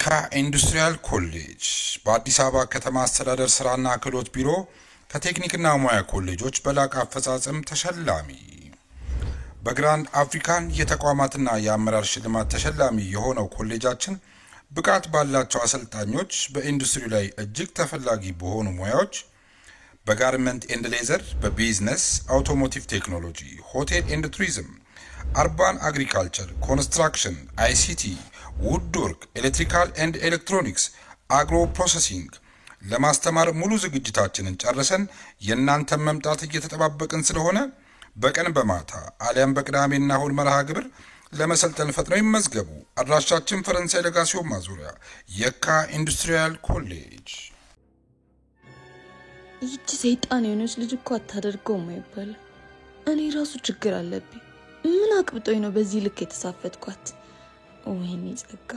የካ ኢንዱስትሪያል ኮሌጅ በአዲስ አበባ ከተማ አስተዳደር ስራና ክህሎት ቢሮ ከቴክኒክና ሙያ ኮሌጆች በላቀ አፈጻጸም ተሸላሚ። በግራንድ አፍሪካን የተቋማትና የአመራር ሽልማት ተሸላሚ የሆነው ኮሌጃችን ብቃት ባላቸው አሰልጣኞች በኢንዱስትሪ ላይ እጅግ ተፈላጊ በሆኑ ሙያዎች በጋርመንት ኤንድ ሌዘር፣ በቢዝነስ፣ አውቶሞቲቭ ቴክኖሎጂ፣ ሆቴል ኤንድ ቱሪዝም፣ አርባን አግሪካልቸር፣ ኮንስትራክሽን፣ አይሲቲ፣ ውድወርክ፣ ኤሌክትሪካል ኤንድ ኤሌክትሮኒክስ፣ አግሮ ፕሮሰሲንግ ለማስተማር ሙሉ ዝግጅታችንን ጨርሰን የእናንተን መምጣት እየተጠባበቅን ስለሆነ በቀን በማታ አሊያም በቅዳሜና እሁድ መርሃ ግብር ለመሰልጠን ፈጥነው ይመዝገቡ። አድራሻችን ፈረንሳይ ለጋሲዮን ማዞሪያ የካ ኢንዱስትሪያል ኮሌጅ። ይቺ ሰይጣን የሆነች ልጅ እኮ አታደርገውም አይባልም። እኔ ራሱ ችግር አለብኝ። ምን አቅብጦኝ ነው በዚህ ልክ የተሳፈጥኳት? ወይኔ ጸጋ፣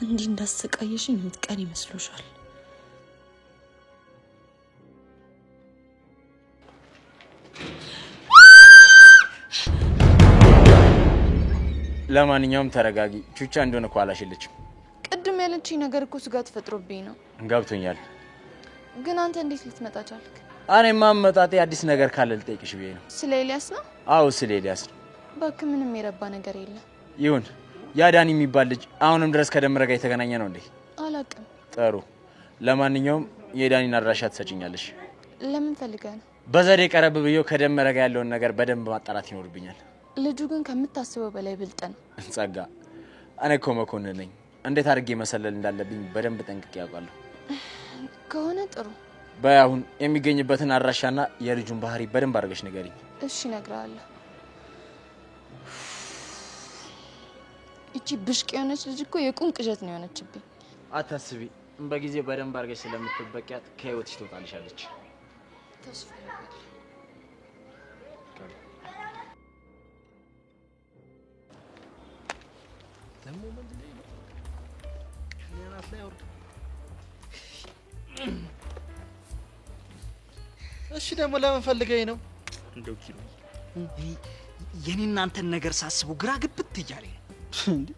እንዲህ እንዳሰቃየሽኝ የምትቀር ይመስሎሻል? ለማንኛውም ተረጋጊ። ቹቻ እንደሆነ እኮ አላሽልችም። ቅድም ያለችኝ ነገር እኮ ስጋት ፈጥሮብኝ ነው። ገብቶኛል። ግን አንተ እንዴት ልትመጣ ቻልክ? እኔማ መጣጤ አዲስ ነገር ካለ ልጠይቅሽ ብዬ ነው። ስለ ኤልያስ ነው? አዎ ስለ ኤልያስ ነው። እባክህ ምንም የረባ ነገር የለም። ይሁን። ያ ዳኒ የሚባል ልጅ አሁንም ድረስ ከደመረ ጋር የተገናኘ ነው እንዴ? አላውቅም። ጥሩ። ለማንኛውም የዳኒን አድራሻ ትሰጪኛለሽ? ለምን ፈልገህ ነው? በዘዴ ቀረብ ብዬው ከደመረ ጋር ያለውን ነገር በደንብ ማጣራት ይኖርብኛል። ልጁ ግን ከምታስበው በላይ ብልጥ ነው። ጸጋ፣ እኔ እኮ መኮንን ነኝ። እንዴት አድርጌ መሰለል እንዳለብኝ በደንብ ጠንቅቄ ያውቃለሁ። ከሆነ ጥሩ። በአሁን የሚገኝበትን አድራሻና የልጁን ባህሪ በደንብ አድርገሽ ንገሪኝ። እሺ እነግርሃለሁ። እቺ ብሽቅ የሆነች ልጅ እኮ የቁም ቅዠት ነው የሆነችብኝ። አታስቢ፣ በጊዜ በደንብ አድርገሽ ስለምትበቂያት ከህይወትሽ ትወጣልሻለች። ተስፋ እሺ ደግሞ ለምን ፈልገኝ ነው? እንደው ኪሎ የኔ እናንተን ነገር ሳስበው ግራ ግብት እያለኝ ነው።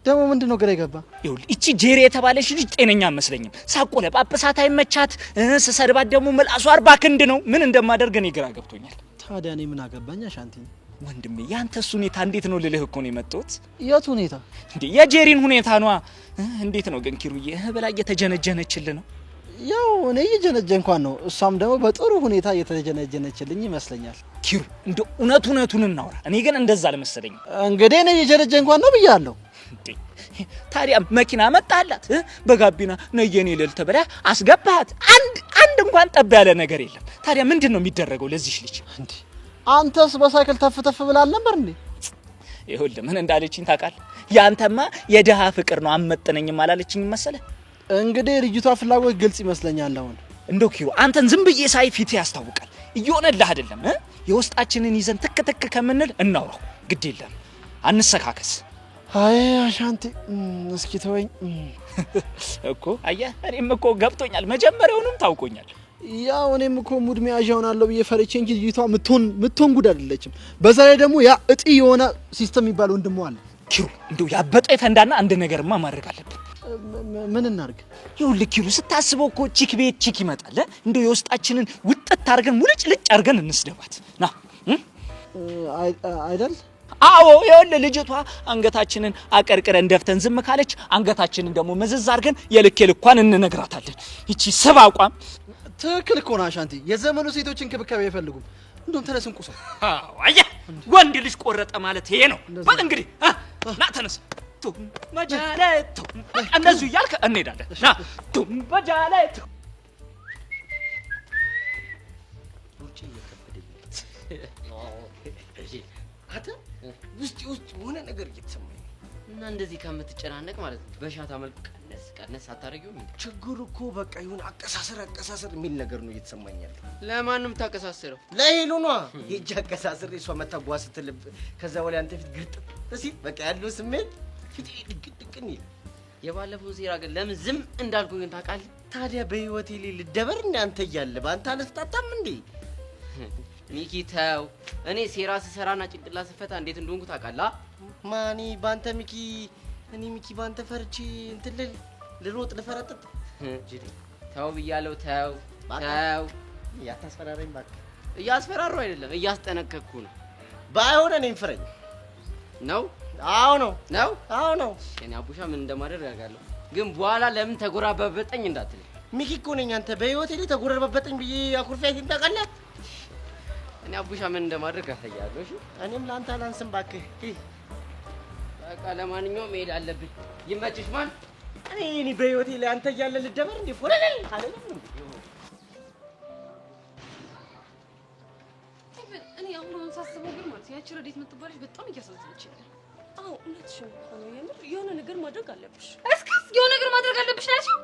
ደግሞ ምንድነው ግራ ይገባ? ይኸውልህ እቺ ጄሪ የተባለች ልጅ ጤነኛ መስለኝም። ሳቆለጳጵሳት አይመቻት፣ ስሰድባት ደግሞ ምላሷ 40 ክንድ ነው። ምን እንደማደርግ እኔ ግራ ገብቶኛል። ታዲያ እኔ ምን አገባኝ? አሻንቲ ወንድሜ ያንተስ ሁኔታ እንዴት ነው ልልህ እኮ ነው የመጣሁት። የት ሁኔታ? እንዴ የጄሪን ሁኔታ ነው። እንዴት ነው ግን ኪሩዬ? በላ እየተጀነጀነችልህ ነው? ያው እኔ እየጀነጀንኳን ነው፣ እሷም ደግሞ በጥሩ ሁኔታ እየተጀነጀነችልኝ ይመስለኛል። ኪሩ እንደ እውነቱን እናውራ። እኔ ግን እንደዛ አልመሰለኝም። እንግዲህ እኔ እየጀነጀንኳን ነው ብያለሁ። እንዴ ታዲያ መኪና መጣላት፣ በጋቢና ነየኔ ልል ተበላ አስገባሃት። አንድ እንኳን ጠብ ያለ ነገር የለም። ታዲያ ምንድን ነው የሚደረገው ለዚህ ልጅ? እንዴ አንተስ በሳይክል ተፍተፍ ብላል ነበር እንዴ? ይኸውልህ ምን እንዳለችኝ ታውቃለህ? ያንተማ የደሃ ፍቅር ነው አመጠነኝም አላለችኝ መሰለህ? እንግዲህ ልጅቷ ፍላጎት ግልጽ ይመስለኛል። አሁን እንደው ኪሩ አንተን ዝም ብዬ ሳይ ፊት ያስታውቃል። እየሆነልህ አይደለም? የውስጣችንን ይዘን ትክ ከምንል እናውራው። ግድ የለም አንሰካከስ። አይ አሻንቲ እስኪ ተወኝ እኮ። አየህ እኔም እኮ ገብቶኛል፣ መጀመሪያውንም ታውቆኛል። ያው እኔም እኮ ሙድ መያዣ ሆናለሁ ብዬ ፈርቼ እንጂ ልጅቷ ምትሆን ጉድ አይደለችም። በዛ ላይ ደግሞ ያ እጢ የሆነ ሲስተም የሚባል ወንድሟ አለ። ኪሩ እንደው ያበጠ ፈንዳና አንድ ነገርማ ማድረግ አለብን። ምን እናርግ? ይኸውልህ ኪሩ ስታስበው እኮ ቺክ ቤት ቺክ ይመጣል። እንደው የውስጣችንን ውጥት አድርገን ሙልጭ አድርገን እንስደባት ና አይደል? አዎ ይኸውልህ ልጅቷ አንገታችንን አቀርቅረን ደፍተን ዝም ካለች አንገታችንን ደግሞ መዘዝ አድርገን የልኳን እንነግራታለን። እቺ ሰብ አቋም ትክክል እኮ ነው አሻንቲ። የዘመኑ ሴቶች እንክብካቤ አይፈልጉም። እንደውም ተነስ እንቁሶ። አዎ አየህ ወንድ ልጅ ቆረጠ ማለት ይሄ ነው። በል እንግዲህ ና ተነስ። መጃለቱ እንደዚህ እያልክ እንሄዳለን። ና መጃለቱ አተ ውስጥ ሆነ ነገር እየተሰማኝ እና እንደዚህ ከምትጨናነቅ ማለት ነው በሻታ መልኩ ቀነስ አታረጊውም እንዴ? ችግሩ እኮ በቃ ይሁን አቀሳሰር የሚል ነገር ነው እየተሰማኝ ያለው። ለማንም ታቀሳሰረው? ለሄሉ ነው ሄጄ አቀሳሰር እሷ መታጓ ስትልብ ከዛ በኋላ አንተ ፊት ግርጥ እሺ በቃ ያለው ስሜት ፊት ድቅድቅን ይላል። የባለፈው ሴራ ግን ለምን ዝም እንዳልኩ ግን ታውቃለህ? ታዲያ በህይወቴ ላይ ልደበር እንደ አንተ እያለ በአንተ አልፍታታም እንዴ? ሚኪ ተው። እኔ ሴራ ስሰራና ጭንቅላ ስፈታ እንዴት እንደሆንኩ ታውቃለህ? ማኒ ባንተ ሚኪ እኔ ሚኪ ባንተ ፈርቼ እንትልል ልሮጥ ልፈረጥጥ ጂዲ ተው ብያለሁ። ተው ተው። ያታስፈራረኝ እባክህ። እያስፈራሩ አይደለም እያስጠነቀቅኩ ነው። ባይሆን እኔን ፍረኝ ነው። አዎ ነው ነው። አዎ ነው። እኔ አቡሻ ምን እንደማደርግ አውቃለሁ። ግን በኋላ ለምን ተጎራበበጠኝ እንዳትለኝ። ሚኪ እኮ ነኝ። አንተ በህይወቴ ላይ ተጎራበበጠኝ ብዬ አኩርፊያት ታውቃለህ? እኔ አቡሻ ምን እንደማደርግ አሳያለሁ። እሺ እኔም ለአንተ አላንስም እባክህ። በቃ ለማንኛውም መሄድ አለብኝ። ይመችሽ። ማን እኔ በህይወቴ ላይ አንተ እያለ ልደበር እንዴ? ፎለል አይደለም እንዴ? እኔ አሁን ሳስበው ግን ማለት ያቺ ረዴት የምትባልሽ በጣም እያሳዘነች ነው። አዎ እውነትሽን እኮ ነው። የምር የሆነ ነገር ማድረግ አለብሽ። እስኪስ የሆነ ነገር ማድረግ አለብሽ ናቸው?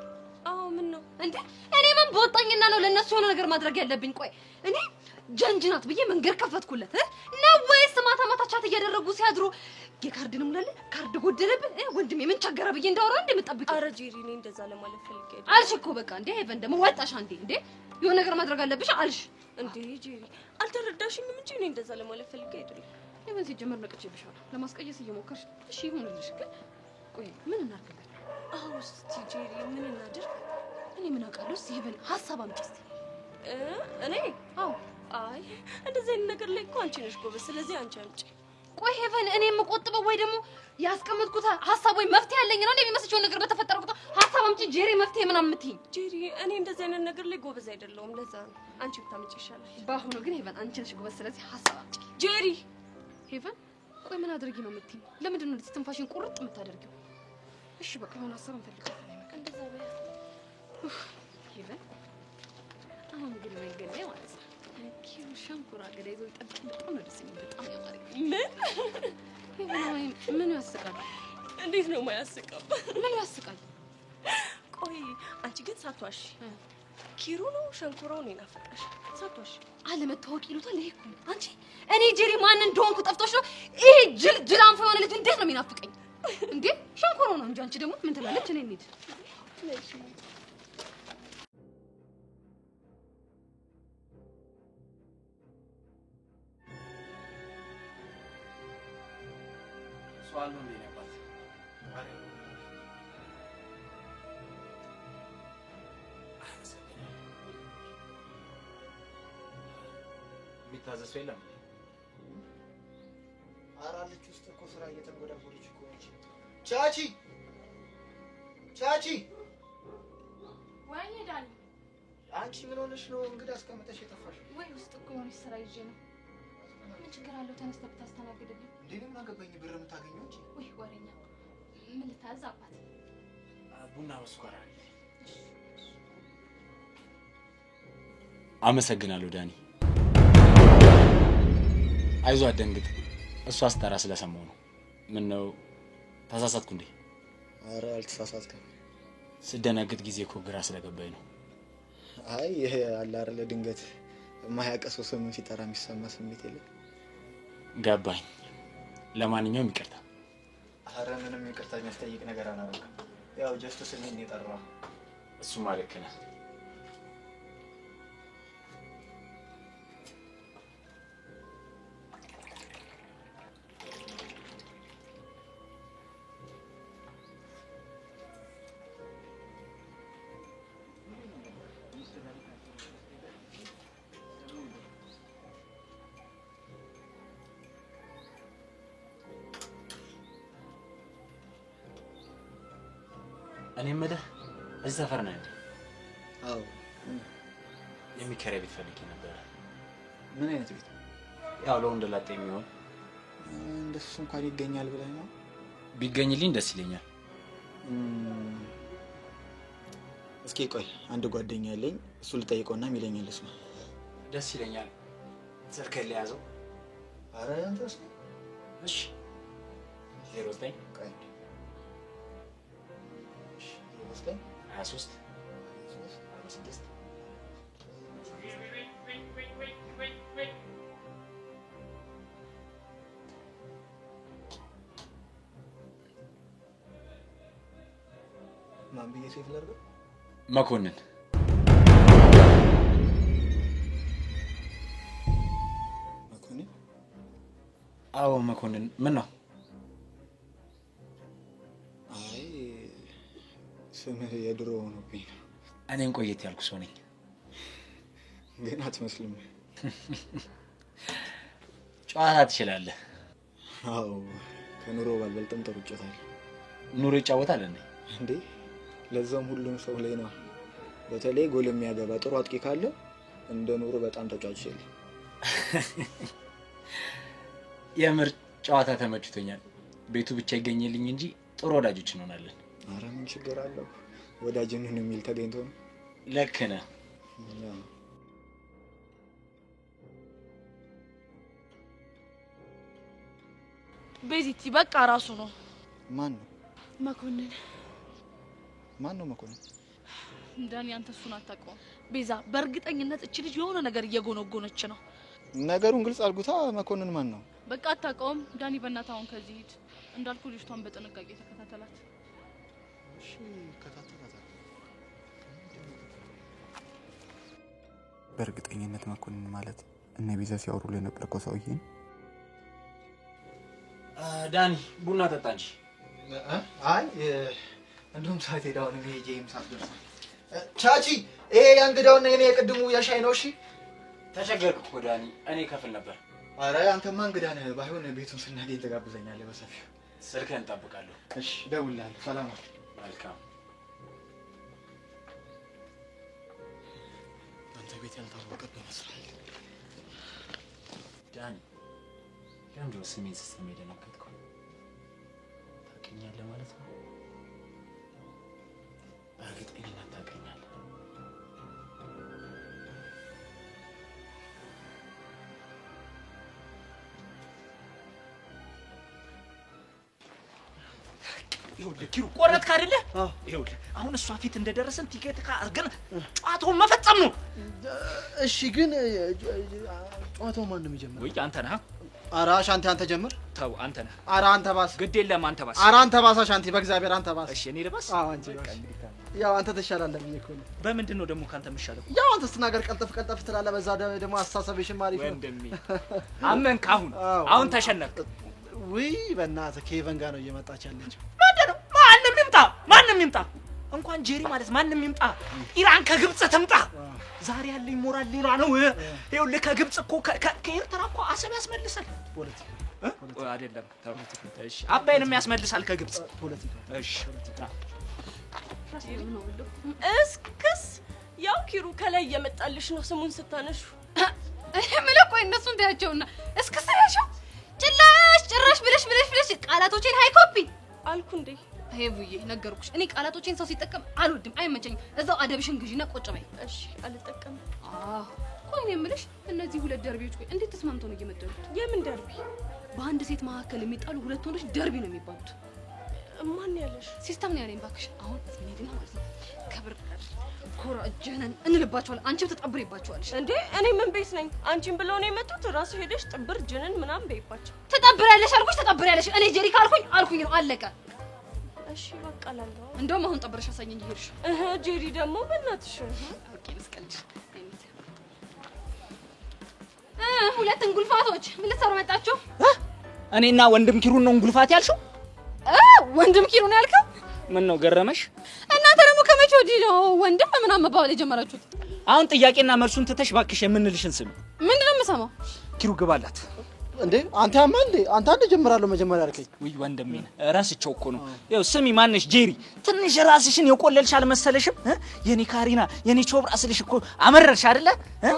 አዎ ምን ነው እንዴ? እኔ ምን በወጣኝና ነው ለነሱ የሆነ ነገር ማድረግ ያለብኝ? ቆይ እኔ ጀንጅናት ብዬ መንገድ ከፈትኩለት ነው ወይስ ማታ ማታ ቻት እያደረጉ ሲያድሩ የካርድን ሙላለ ካርድ ጎደለብን ወንድሜ ምን ቸገረ ብዬ እንዳወራ እንደምጠብቅ? ኧረ ጄሪ እኔ እንደዛ ለማለት ፈልጌ አይደል አልሽ እኮ በቃ እንዴ ሄቨን ደግሞ ወጣሽ አንዴ እንዴ የሆነ ነገር ማድረግ አለብሽ አልሽ እንዴ ጄሪ አልተረዳሽኝም እንጂ እኔ እንደዛ ለማለት ፈልጌ አይደል ሄቨን ሲጀመር ነቅቼብሻለሁ ለማስቀየስ እየሞከርሽ እሺ ይሁንልሽ ግን ቆይ ምን እናድርግ? አዎ እስቲ ጄሪ ምን እናድርግ? እኔ ምን አውቃለሁ እስቲ ሄቨን ሀሳብ አምጪ እስቲ እኔ አዎ አይ እንደዚህ አይነት ነገር ላይ እኮ አንቺ ነሽ ጎበዝ ስለዚህ አንቺ አምጪ ቆይ ሄቨን እኔ የምቆጥበው ወይ ደግሞ ያስቀመጥኩት ሀሳብ ወይ መፍትሄ ያለኝ ነው እንደሚመስልሽው ነገር በተፈጠረ ቁጥር ሀሳብ አምጪ ጄሪ መፍትሄ ምናምን የምትይኝ? ጄሪ እኔ እንደዚህ አይነት ነገር ላይ ጎበዝ አይደለሁም ለዛ ነው አንቺ ብታምጪ ይሻላል። በአሁኑ ግን ሄቨን አንቺ ነሽ ጎበዝ ስለዚህ ሀሳብ አምጪ ጄሪ። ሄቨን ቆይ ምን አድርጊ ነው የምትይኝ? ለምንድን ነው ትንፋሽን ቁርጥ የምታደርጊው? እሺ በቃ የሆነ ሀሳብ እንፈልጋለን። እንደዛ በይ ሄቨን አሁን ግን መንገድ ላይ ማለት ነው ኪሩ ሸንኮራ አገዳ ይዞ ይጠብቅ በጣም ነው ደስ የሚል በጣም ያማረኝ። ምን ያስቃል? እንዴት ነው የማያስቀው? ምን ያስቃል? ቆይ አንቺ ግን ሳትዋሺ ኪሩ ነው ሸንኮራው ነው ናፈቀሽ? ሳትዋሺ አለመታወቅ ይሉታል። ይሄ እኮ አንቺ እኔ ጄሪ ማን እንደሆንኩ ጠፍቶሽ ነው? ይሄ ጅላንፎ የሆነ ልጅ እንዴት ነው የሚናፍቀኝ እንዴ? ሸንኮራው ነው እንጂ አንቺ ደግሞ ምን ትላለች? እኔ እንሂድ ሷል ነው የሚነባት የሚታዘዝ ሰው የለም። አራልች ውስጥ እኮ ስራ እየተንጎዳጎደች እኮ ነች። ቻቺ ቻቺ፣ ወይ ዳኒ፣ አንቺ ምን ሆነሽ ነው እንግዲህ አስቀምጠሽ የጠፋሽ? ወይ ውስጥ እኮ የሆነች ስራ ይዤ ነው። ምን ችግር አለው ተነስተህ ብታስተናግድልኝ? እንዴ ምን አገባኝ ብር የምታገኘው እንጂ። ወይ ወሬኛ፣ ምን ልታዝ አባት? ቡና በስኳር አለ። አመሰግናለሁ ዳኒ። አይዞህ አትደንግጥ። እሷ አስጠራ ስለሰማሁ ነው። ምን ነው ተሳሳትኩ እንዴ? ኧረ አልተሳሳትክም። ስደነግጥ ጊዜ እኮ ግራ ስለገባኝ ነው። አይ ይሄ አለ አይደለ ድንገት የማያውቀው ሰው ምን ሲጠራ የሚሰማ ስሜት የለም። ገባኝ። ለማንኛውም ይቅርታ። ኧረ ምንም ይቅርታ የሚያስጠይቅ ነገር አላደረግም። ያው ጀስት ስሜን የጠራው እሱ ማለት ነው። እኔ የምልህ እዚህ ሰፈር ነህ እንዴ? አዎ። የሚከራይ ቤት ፈልጌ ነበር። ምን አይነት ቤት? ያው ለወንድ ላጤ የሚሆን እንደሱ እንኳን ይገኛል ብለህ ነው? ቢገኝልኝ ደስ ይለኛል። እስኪ ቆይ አንድ ጓደኛ አለኝ፣ እሱ ልጠይቀውና የሚለኝን ልስማ። ደስ ይለኛል። ስልክህን ለያዘው። ኧረ አንተስ? እሺ 09 ቆይ 23 46 ማን ብዬ ሴፍ ላድርገው? መኮንን። መኮንን? አዎ መኮንን። ምን ነው? አይ ስምህ የድሮ ሆኖብኝ ነው። እኔን ቆየት ያልኩ ሰው ነኝ። ግን አትመስልም። ጨዋታ ትችላለህ? አዎ ከኑሮ ባልበልጥም ጥሩ እጫወታለሁ። ኑሮ ይጫወታል እንዴ? ለዛም ሁሉም ሰው ላይ ነው። በተለይ ጎል የሚያገባ ጥሩ አጥቂ ካለ እንደ ኑሮ በጣም ተጫውቻለሁ። የምር ጨዋታ ተመችቶኛል። ቤቱ ብቻ ይገኝልኝ እንጂ ጥሩ ወዳጆች እንሆናለን። ኧረ ምን ችግር አለው? ወዳጅን የሚል ተገኝቶ ነው። ልክ ነህ። ቤዚቲ በቃ ራሱ ነው። ማን ነው? መኮንን። ማን ነው መኮንን? ዳኒ አንተ እሱን አታውቀውም። ቤዛ በእርግጠኝነት እቺ ልጅ የሆነ ነገር እየጎነጎነች ነው። ነገሩን ግልጽ አድርጉታ። መኮንን ማን ነው? በቃ አታውቀውም። ዳኒ በእናትህ አሁን ከዚህ ሂድ። እንዳልኩ ልጅቷን በጥንቃቄ ተከታተላት። እሺ ከታተላታለሁ። በእርግጠኝነት መኮንን ማለት እነ ቤዛ ሲያወሩ ላይ ነበር እኮ ሰውዬ። ዳኒ ቡና ጠጣ እንጂ። አይ እንደውም ሰዓት ሄዳውን እኔ ጄም ሳትደርስ ቻቺ ይሄ ያንግዳውና የኔ የቅድሙ የሻይ ነው። እሺ ተቸገርኩ እኮ ዳኒ፣ እኔ ከፍል ነበር። አረ አንተማ እንግዳ ነህ። ባይሆን ቤቱን ስናገኝ ተጋብዘኛለህ በሰፊው። ስልክህን እጠብቃለሁ። እሺ እደውልልሃለሁ። ሰላም። መልካም። አንተ ቤት ያልታወቀብህ ይመስላል ዳኒ። ለምንድን ነው ስሜን ስትሰማ የደነገጥከው? ታውቀኛለህ ማለት ነው? በእርግጠኝነት ታውቀኛለህ። ይኸውልህ ኪሩ ቆረጥክ አይደለ? ይኸውልህ አሁን እሷ ፊት እንደደረሰን ቲኬት አድርገን ጨዋታውን መፈጸም ነው። እሺ ግን ጨዋታው ማን ነው የሚጀምረው? ወይ አንተ ነህ? ኧረ አሻንቲ አንተ ጀምር። ተው አንተ ነህ። ኧረ አንተ ባስ። ግድ የለም አንተ ባስ። ኧረ አንተ ባስ አሻንቲ፣ በእግዚአብሔር አንተ ባስ። እሺ እኔ ልባስ? አዎ አንቺ ባስ። ያው አንተ ትሻላለህ ብዬ እኮ ነው። በምንድን ነው ደግሞ ካንተ የምሻለው? ያው አንተ ስትናገር ቀልጠፍ ቀልጠፍ ትላለህ። በዛ ደግሞ አስተሳሰብሽም አሪፍ ነው ወንድሜ። አመንክ? አሁን ተሸነፍክ። ውይ በእናትህ ኬቨን ጋር ነው እየመጣች ያለችው። ማንም ይምጣ እንኳን ጄሪ ማለት ማንም ይምጣ፣ ኢራን ከግብጽ ትምጣ፣ ዛሬ ያለኝ ሞራል ሌላ ነው። ይኸውልህ ከግብጽ እኮ ከኤርትራ እኮ አሰብ ያስመልሳል። ፖለቲካ አይደለም። እሺ አባይንም ያስመልሳል ከግብጽ። ፖለቲካ እሺ እስክስ ያው ኪሩ ከላይ እየመጣልሽ ነው ስሙን ስታነሹ። ምን ቆይ እነሱ እንታያቸውና እስክስ ያሻው ጭራሽ ብለሽ ቃላቶቼን ሃይ ኮፒ አልኩ እንዴ? ሄቡዬ ነገርኩሽ። እኔ ቃላቶቼን ሰው ሲጠቀም አልወድም፣ አይመቸኝም። እዛው አደብሽን ግዢና ቁጭ በይ። እሺ አልጠቀምም። ቆይ እኔ የምልሽ እነዚህ ሁለት ደርቢዎች ቆይ እንዴት ተስማምተው ነው እየመደሉት? የምን ደርቢ? በአንድ ሴት መካከል የሚጣሉ ሁለት ወንዶች ደርቢ ነው የሚባሉት። ማን ያለሽ? ሲስተም ነው ያለኝ። ባክሽ አሁን እንሂድና ማለት ነው ከብር ኮራ እጀነን እንልባቸዋለን። አንቺም ተጠብሬባቸዋለሽ እንዴ? እኔ ምን ቤት ነኝ? አንቺን ብለው ነው የመጡት። ራሱ ሄደሽ ጥብር ጅንን ምናምን በይባቸው። ተጠብሬያለሽ አልኩሽ፣ ተጠብሬያለሽ። እኔ ጄሪ ካልኩኝ ነው አለቀ። እሺ በቃ ላለው እንደውም አሁን ጠብረሽ አሳየኝ ይሄድሽ። ጄሪ ደግሞ በእናትሽ ኦኬ መስቀልሽ ሁለት እንጉልፋቶች ምን ልትሰሩ መጣችሁ? እኔና ወንድም ኪሩን ነው እንጉልፋት ያልሽው? ወንድም ኪሩን ያልከው ምን ነው ገረመሽ? እናንተ ደግሞ ከመቼ ወዲህ ነው ወንድም ምናምን መባባል የጀመራችሁት? አሁን ጥያቄና መልሱን ትተሽ ባክሽ የምንልሽን ስሚ። ምንድነው የምሰማው? ኪሩ ግባላት እንዴ አንተ ያማ እንዴ አንተ አንድ ጀምራለሁ መጀመሪያ አልከኝ። ወይ ወንድሜ ራስቸው እኮ ነው። ያው ስሚ ማነሽ ጄሪ ትንሽ ራስሽን የቆለልሽ አልመሰለሽም? የኔ ካሪና የኔ ቾብራ ስልሽ እኮ አመረርሽ አይደለ?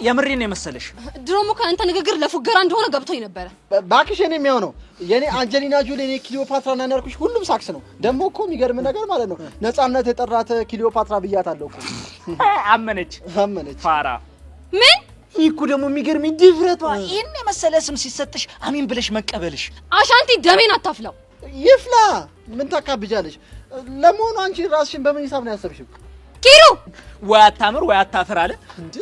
የምሬን ነው የመሰለሽ። ድሮም እኮ አንተ ንግግር ለፉገራ እንደሆነ ገብቶኝ ነበር። ባክሽ የኔ የሚሆነው የኔ አንጀሊና ጆሊ የኔ ክሊዮፓትራ እና ያልኩሽ ሁሉም ሳክስ ነው። ደግሞ እኮ የሚገርም ነገር ማለት ነው ነፃነት የጠራት ክሊዮፓትራ ብያታለሁ እኮ። አመነች ፋራ ምን ይኩ ደግሞ የሚገርምኝ ድፍረቷ ይሄን የመሰለ ስም ሲሰጥሽ አሚን ብለሽ መቀበልሽ። አሻንቲ ደሜን አታፍላው። ይፍላ ምን ታካብጃለሽ? ለመሆኑ አንቺ ራስሽን በምን ሂሳብ ነው ያሰብሽው? ኪሩ ወይ አታምር ወይ አታፍር አለ እንዴ?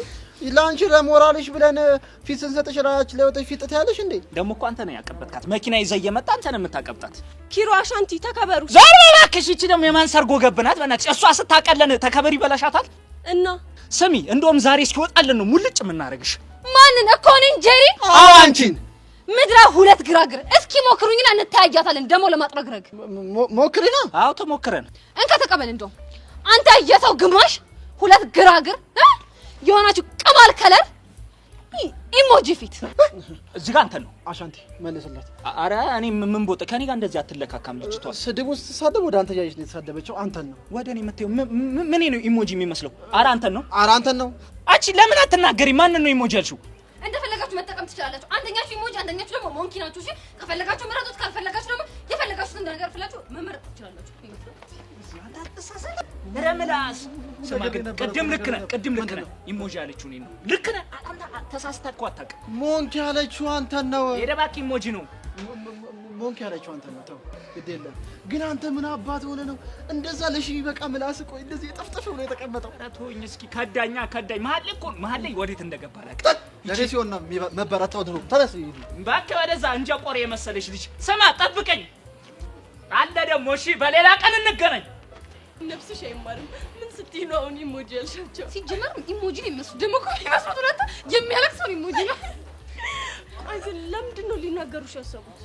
ለአንቺ ለሞራልሽ ብለን ፊት ስንሰጥሽ ራች ለወጥሽ ፊት ያለሽ እንዴ? ደግሞ እኮ አንተ ነው ያቀበጥካት። መኪና ይዘህ እየመጣ አንተ ነው የምታቀብጣት። ኪሩ አሻንቲ ተከበሩ። ዛሬ እባክሽ ይቺ ደግሞ የማን ሰርጎ ገብናት? በእናትሽ እሷ ስታቀለን ተከበሪ በላሻታል። እና ስሚ እንደውም ዛሬ እስኪወጣልን ነው ሙልጭ የምናረግሽ። ማንን እኮ ነኝ ጄሪ? አንቺን ምድራ ሁለት ግራግር እስኪ ሞክሩኝና እንታያያታለን። ደሞ ለማጥረግረግ ሞክሪና። አዎ ተሞክረን እንካ ተቀበል። እንደውም አንተ የሰው ግማሽ ሁለት ግራግር የሆናችሁ ቅማል ከለር ኢሞጂ ፊት እዚህ ጋር አንተ ነው አሻንቲ መልስላት። አረ እኔ ምን ቦጥ ከኔ ጋር እንደዚህ አትለካካም ልጅቷ። ስድብ ውስጥ ተሳደብ ወደ አንተ ያይሽ ነው የተሳደበችው። አንተን ነው ወደ እኔ መተው ምን ነው ኢሞጂ የሚመስለው? አረ አንተን ነው። አረ አንተን ነው። አንቺ ለምን አትናገሪ? ማንን ነው ኢሞጂ ያልሽው? እንደፈለጋችሁ መጠቀም ትችላላችሁ። አንደኛችሁ ኢሞጂ አንደኛችሁ ደግሞ ሞንኪ ናችሁ። እሺ ከፈለጋችሁ መረጡት፣ ካልፈለጋችሁ ደግሞ የፈለጋችሁትን ነገር ፍላችሁ መመረጥ ትችላላችሁ። ረምላስ ስማ ግን ቅድም ልክ ነህ ኢሞጂ ያለችው እኔ ነው። ልክ ነህ አንተ ተሳስተህ እኮ አታውቅም። ሞንኪ ያለችው አንተን ነው። የደባቂ ኢሞጂ ነው ሞንኪ ያለችው አንተን ነው። ተው ግድ የለም ግን አንተ ምን አባት ሆነ ነው እንደዛ ለሺ በቃ ምላስ ቆይ እንደዚህ ጠፍጥፍ ብሎ የተቀመጠው? ተወኝ እስኪ ከዳኝ መሀል ላይ ወዴት እንደገባ አላውቅም። ለኔ ሲሆን ነው መበረታው ድሮ ተነስ እባክህ ወደዛ እንጀ ቆሬ የመሰለሽ ልጅ ስማ ጠብቀኝ አለ ደግሞ እሺ በሌላ ቀን እንገናኝ። ነፍስሽ አይማርም። ምን ስትይ ነው አሁን ኢሞጂ ያልሻቸው? ሲጀመር ኢሞጂ ነው የሚመስሉ ደግሞ እኮ የሚመስሉት ሁለት የሚያለቅሰው ኢሞጂ ነው። አይ ግን ለምንድን ነው ሊናገሩሽ ያሰቡት?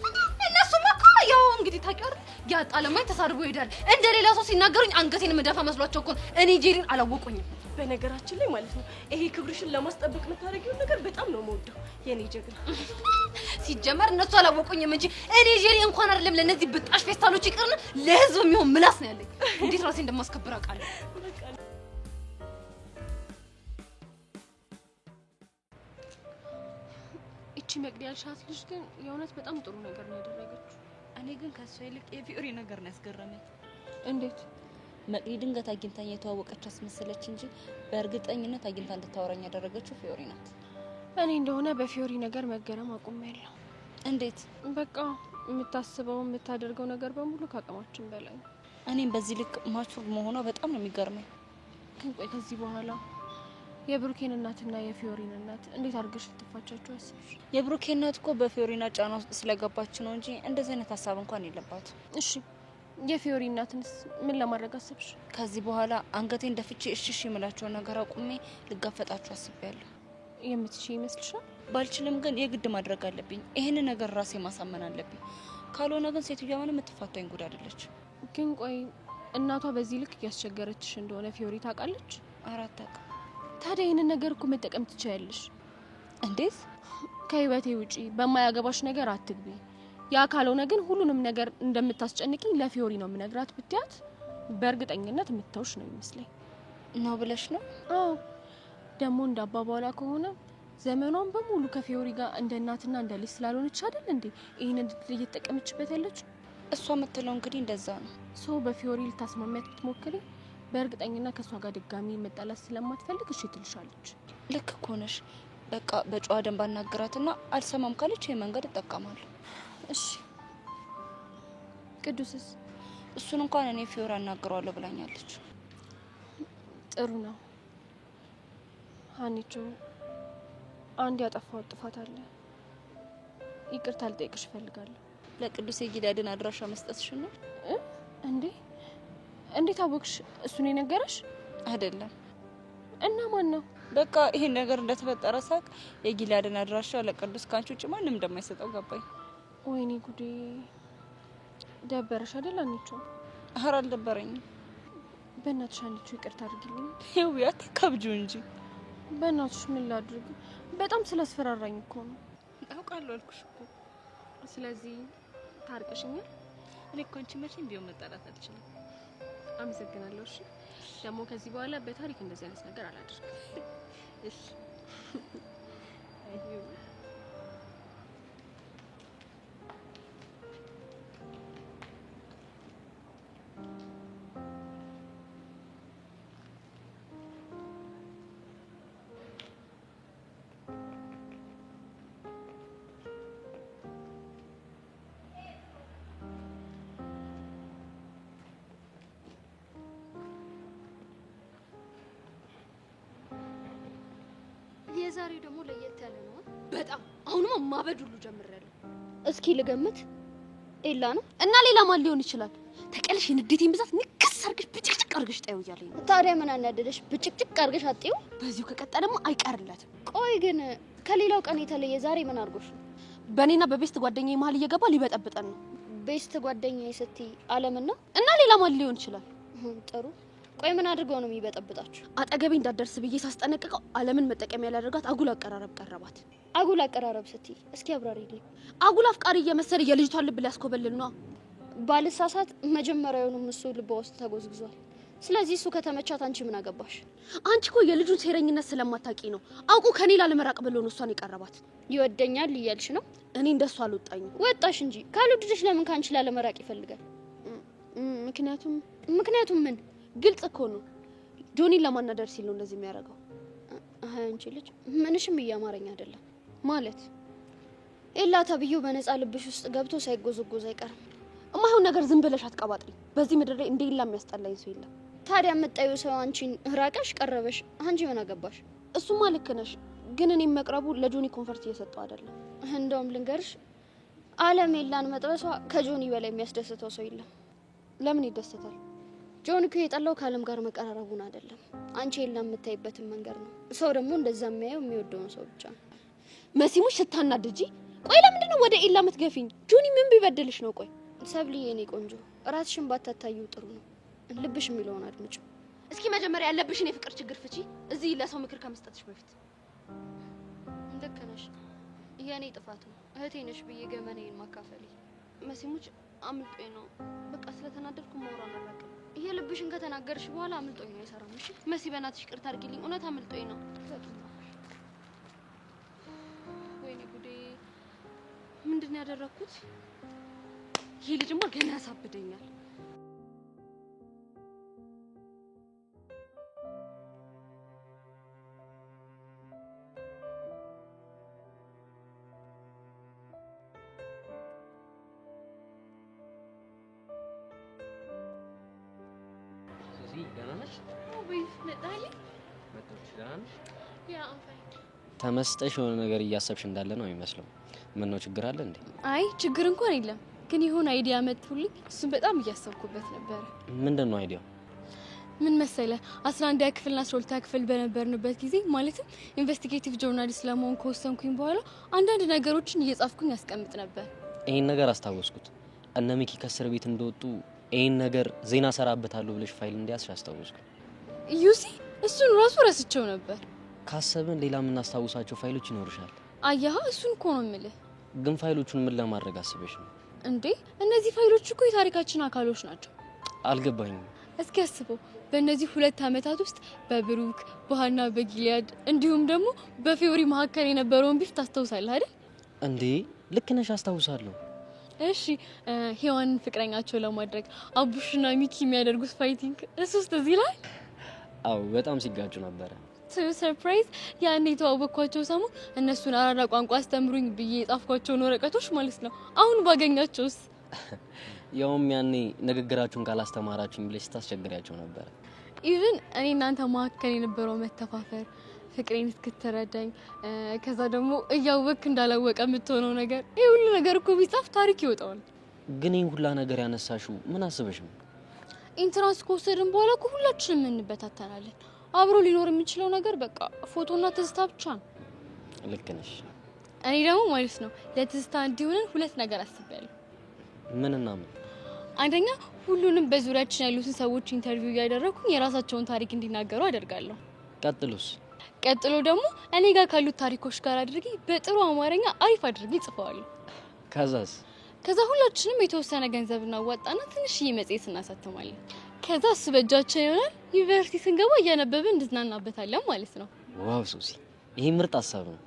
እነሱም እኮ ያው እንግዲህ ታውቂው ያጣለማኝ ተሳድቦ ይሄዳል። እንደ ሌላ ሰው ሲናገሩኝ አንገቴን መደፋ መስሏቸው እኮ እኔ ጄሪን አላወቁኝም። በነገራችን ላይ ማለት ነው ይሄ ክብርሽን ለማስጠበቅ የምታደርጊው ነገር በጣም ነው የምወደው የኔ ጀግና። ሲጀመር እነሱ አላወቁኝም እንጂ እኔ ጄሪ እንኳን አይደለም ለነዚህ ብጣሽ ፌስታሎች ይቅርና ለህዝብ የሚሆን ምላስ ነው ያለኝ። እንዴት ራሴ እንደማስከብር አውቃለሁ። እቺ መቅዲ ያልሻት ልጅ ግን የእውነት በጣም ጥሩ ነገር ነው ያደረገችው። እኔ ግን ከሷ ይልቅ የፊዮሪ ነገር ነው ያስገረመኝ። እንዴት? መቅዲ ድንገት አግኝታኝ የተዋወቀች አስመሰለች እንጂ በእርግጠኝነት አግኝታ እንድታወራኝ ያደረገችው ፊዮሪ ናት። እኔ እንደሆነ በፊዮሪ ነገር መገረም አቁሜያለሁ። እንዴት? በቃ የምታስበው የምታደርገው ነገር በሙሉ ከአቅማችን በላይ ነው። እኔም በዚህ ልክ ማቹር መሆኗ በጣም ነው የሚገርመኝ። ግን ቆይ ከዚህ በኋላ የብሩኬን እናትና የፊዮሪን እናት እንዴት አድርገሽ ልትፋቻቸው አስብሽ? የብሩኬ እናት እኮ በፊዮሪና ጫና ውስጥ ስለገባች ነው እንጂ እንደዚህ አይነት ሀሳብ እንኳን የለባት። እሺ የፊዮሪ እናትንስ ምን ለማድረግ አስብሽ? ከዚህ በኋላ አንገቴን ደፍቼ እሺ የምላቸውን ነገር አቁሜ ልጋፈጣቸው አስቤያለሁ። የምትችይ ይመስልሻል? ባልችልም ግን የግድ ማድረግ አለብኝ። ይሄን ነገር ራሴ ማሳመን አለብኝ። ካልሆነ ግን ሴትዮዋ ምንም የምትፋታኝ ጉድ አይደለች። ግን ቆይ እናቷ በዚህ ልክ እያስቸገረችሽ እንደሆነ ፊዮሪ ታውቃለች? አራት አውቃ። ታዲያ ይሄንን ነገር እኮ መጠቀም ትችያለሽ። እንዴት? ከህይወቴ ውጪ በማያገባሽ ነገር አትግቢ። ያ ካልሆነ ግን ሁሉንም ነገር እንደምታስጨንቂኝ ለፊዮሪ ነው የምነግራት ብትያት በእርግጠኝነት የምትተውሽ ነው የሚመስለኝ። ነው ብለሽ ነው? አዎ ደግሞ እንዳባባላ ከሆነ ዘመኗን በሙሉ ከፊዮሪ ጋር እንደ እናትና እንደ ልጅ ስላልሆነች አይደል እንዴ ይሄንን እየተጠቀመችበት ያለችው? እሷ የምትለው እንግዲህ እንደዛ ነው። ሶ በፊዮሪ ልታስማሚያት ብትሞክሪ በእርግጠኝነት ከሷ ጋር ድጋሚ መጣላት ስለማትፈልግ እሺ ትልሻለች። ልክ እኮ ነሽ። በቃ በጨዋ ደንብ አናግራትና አልሰማም ካለች ይሄ መንገድ እጠቀማለሁ። እሺ ቅዱስስ? እሱን እንኳን እኔ ፊዮሪ አናግረዋለሁ ብላኛለች። ጥሩ ነው። ሀኒቾ አንድ ያጠፋው ጥፋት አለ። ይቅርታ ልጠይቅሽ እፈልጋለሁ። ለቅዱስ የጊዳድን አድራሻ መስጠትሽ ነው እንዴ? እንዴት አወቅሽ? እሱን የነገረሽ አይደለም? እና ማን ነው? በቃ ይሄን ነገር እንደተፈጠረ ሳቅ የጊላድን አድራሻ ለቅዱስ ካንቺ ውጭ ማንም እንደማይሰጠው ገባኝ። ወይኔ ጉዴ! ደበረሽ አይደል አንቺ? ኧረ አልደበረኝም። በእናትሽ አንቺ ይቅርታ አድርጊልኝ። ይውያ ተከብጁ እንጂ በእናትሽ ምን ላድርግ? በጣም ስላስፈራራኝ እኮ ነው። አውቃለሁ አልኩሽ እኮ። ስለዚህ ታርቀሽኛል? እኔ እኮ አንቺ መቼም ቢሆን መጣላት አልችልም። አመሰግናለሁ። እሺ ደግሞ ከዚህ በኋላ በታሪክ እንደዚህ አይነት ነገር አላደርግም። እሺ የዛሬው ደግሞ ለየት ያለ ነው በጣም። አሁንማ ማበድ ሁሉ ጀምሬያለሁ። እስኪ ልገምት። ኤላ ነው እና ሌላ ማን ሊሆን ይችላል? ተቀልሽ ንዴቴን ብዛት ንክስ አርገሽ ብጭቅጭቅ አርገሽ ጣዩ እያለኝ ነው። ታዲያ ምን አናደደሽ? ብጭቅጭቅ አርገሽ አጥዩ። በዚሁ ከቀጠለማ አይቀርላትም። ቆይ ግን ከሌላው ቀን የተለየ ዛሬ ምን አርጎሽ? በእኔና በቤስት ጓደኛዬ መሀል እየገባ ሊበጠብጠን ነው። ቤስት ጓደኛዬ ስትይ አለምና እና ሌላ ማን ሊሆን ይችላል? ጥሩ። ቆይ ምን አድርገው ነው የሚበጠብጣችሁ? አጠገቤ እንዳደርስ ብዬ ሳስጠነቅቀው ዓለምን መጠቀሚያ ያላደርጋት አጉል አቀራረብ ቀረባት። አጉል አቀራረብ ስትይ እስኪ አብራሪልኝ። አጉል አፍቃሪ እየመሰለ የልጅቷን ልብ ሊያስኮበልል ነው። ባልሳሳት መጀመሪያውንም እሱ ልቧ ውስጥ ተጎዝግዟል። ስለዚህ እሱ ከተመቻት አንቺ ምን አገባሽ? አንቺ እኮ የልጁን ሴረኝነት ስለማታቂ ነው አውቁ ከኔ ላለመራቅ ብሎ ነው እሷን የቀረባት። ይወደኛል እያልሽ ነው? እኔ እንደሱ አልወጣኝም። ወጣሽ እንጂ ካልወደደሽ ለምን ካንቺ ላለመራቅ ይፈልጋል? ምክንያቱም ምን? ግልጽ እኮ ነው። ጆኒን ለማናደር ሲል ነው እንደዚህ የሚያደርገው። አንቺ ልጅ ምንሽም እያማረኝ አይደለም። ማለት ኤላ ተብዬው በነፃ ልብሽ ውስጥ ገብቶ ሳይጎዘጎዝ አይቀርም። እማይሆን ነገር ዝም ብለሽ አትቀባጥሪ። በዚህ ምድር ላይ እንደ ኤላ የሚያስጠላኝ ሰው የለም። ታዲያ የምታዩ ሰው አንቺን ራቀሽ ቀረበሽ አንቺ ምን አገባሽ? እሱማ ልክ ነሽ፣ ግን እኔም መቅረቡ ለጆኒ ኮንፈርት እየሰጠው አይደለም። እንደውም ልንገርሽ ዓለም ኤላን መጥበሷ ከጆኒ በላይ የሚያስደስተው ሰው የለም። ለምን ይደሰታል? ጆኒ እኮ የጠላው ከዓለም ጋር መቀራረቡን አይደለም፣ አንቺ ኤላን የምታይበትን መንገድ ነው። ሰው ደግሞ እንደዛ የሚያየው የሚወደውን ሰው ብቻ ነው። መሲሙሽ ስታናድጂ። ቆይ ለምንድን ነው ወደ ኤላ የምትገፊኝ? ጆኒ ምን ቢበድልሽ ነው? ቆይ ሰብሊ የኔ ቆንጆ ራስሽን ባታታዩ ጥሩ ነው። ልብሽ የሚለውን አድምጪ። እስኪ መጀመሪያ ያለብሽን የፍቅር ችግር ፍቺ፣ እዚህ ለሰው ምክር ከመስጠትሽ በፊት። ልክ ነሽ፣ የኔ ጥፋት ነው። እህቴ ነሽ ብዬ ገመናዬን ማካፈል። መሲሙች አምልጦኝ ነው። በቃ ስለተናደድኩ ማውራት አላውቅም። ይሄ ልብሽን ከተናገርሽ በኋላ አምልጦኝ ነው የሰራው። እሺ መሲ በእናትሽ ይቅርታ አድርጊልኝ። እውነት አምልጦኝ ነው። ወይኔ ጉዴ! ምንድን ያደረኩት? ይሄ ልጅማ ገና ያሳብደኛል። ተመስጠሽ የሆነ ነገር እያሰብሽ እንዳለ ነው የሚመስለው። ምን ነው ችግር አለ እንዴ? አይ ችግር እንኳን የለም፣ ግን የሆነ አይዲያ መጥቶልኝ እሱን በጣም እያሰብኩበት ነበር። ምንድን ነው አይዲያው? ምን መሰለ 11ኛ ክፍልና 12ኛ ክፍል በነበርንበት ጊዜ ማለትም ኢንቨስቲጌቲቭ ጆርናሊስት ለመሆን ከወሰንኩኝ በኋላ አንዳንድ ነገሮችን እየጻፍኩኝ ያስቀምጥ ነበር። ይሄን ነገር አስታወስኩት። እነ ሚኪ ከእስር ቤት እንደወጡ ይሄን ነገር ዜና ሰራበታለሁ ብለሽ ፋይል እንዲያስሽ አስታወስኩ። ዩሲ እሱን ራሱ ረስቸው ነበር። ካሰብን ሌላ የምናስታውሳቸው ፋይሎች ይኖርሻል። አያህ እሱን እኮ ነው የምልህ። ግን ፋይሎቹን ምን ለማድረግ አስበሽ ነው እንዴ? እነዚህ ፋይሎች እኮ የታሪካችን አካሎች ናቸው። አልገባኝም። እስኪ አስበው፣ በእነዚህ 2 አመታት ውስጥ በብሩክ በሃና በጊሊያድ እንዲሁም ደግሞ በፊዮሪ መካከል የነበረውን ቢፍ ታስታውሳለህ አይደል? እንዴ ልክ ነሽ፣ አስታውሳለሁ። እሺ ሄዋንን ፍቅረኛቸው ለማድረግ አቡሽና ሚኪ የሚያደርጉት ፋይቲንግ እሱስ ትዝ ይላል? አዎ በጣም ሲጋጩ ነበረ። ሰርፕራይዝ! ያኔ የተዋወቅኳቸው ሰሞን እነሱን አራዳ ቋንቋ አስተምሩኝ ብዬ የጻፍኳቸውን ወረቀቶች ማለት ነው አሁን ባገኛቸውስ? ያውም ያኔ ንግግራችሁን ካላስተማራችሁኝ ብለሽ ታስቸግሪያቸው ነበረ። ኢቭን እኔ እናንተ መካከል የነበረው መተፋፈር ፍቅሬን እስክትረዳኝ ከዛ ደግሞ እያወቅክ እንዳላወቀ የምትሆነው ነገር ይሄ ሁሉ ነገር እኮ ቢጻፍ ታሪክ ይወጣዋል። ግን ይሄን ሁላ ነገር ያነሳሽው ምን አስበሽ ነው? ኢንትራንስ ከወሰድን በኋላ እኮ ሁላችንም እንበታተናለን። አብሮ ሊኖር የሚችለው ነገር በቃ ፎቶና ትዝታ ብቻ ነው። ልክ ነሽ። እኔ ደግሞ ማለት ነው ለትዝታ እንዲሆነን 2 ነገር አስቤያለሁ። ምንና ምን? አንደኛ ሁሉንም በዙሪያችን ያሉትን ሰዎች ኢንተርቪው እያደረኩኝ የራሳቸውን ታሪክ እንዲናገሩ አደርጋለሁ። ቀጥሎስ? ቀጥሎ ደግሞ እኔ ጋር ካሉት ታሪኮች ጋር አድርጌ በጥሩ አማርኛ አሪፍ አድርጌ ጽፈዋለሁ። ከዛስ? ከዛ ሁላችንም የተወሰነ ገንዘብ እናዋጣና ትንሽዬ መጽሔት እናሳተማለን። ከዛ እሱ በእጃችን ይሆናል። ዩኒቨርሲቲ ስንገባ እያነበብን እንድናናበታለን ማለት ነው። ዋው ሱሲ፣ ይሄ ምርጥ ሀሳብ ነው።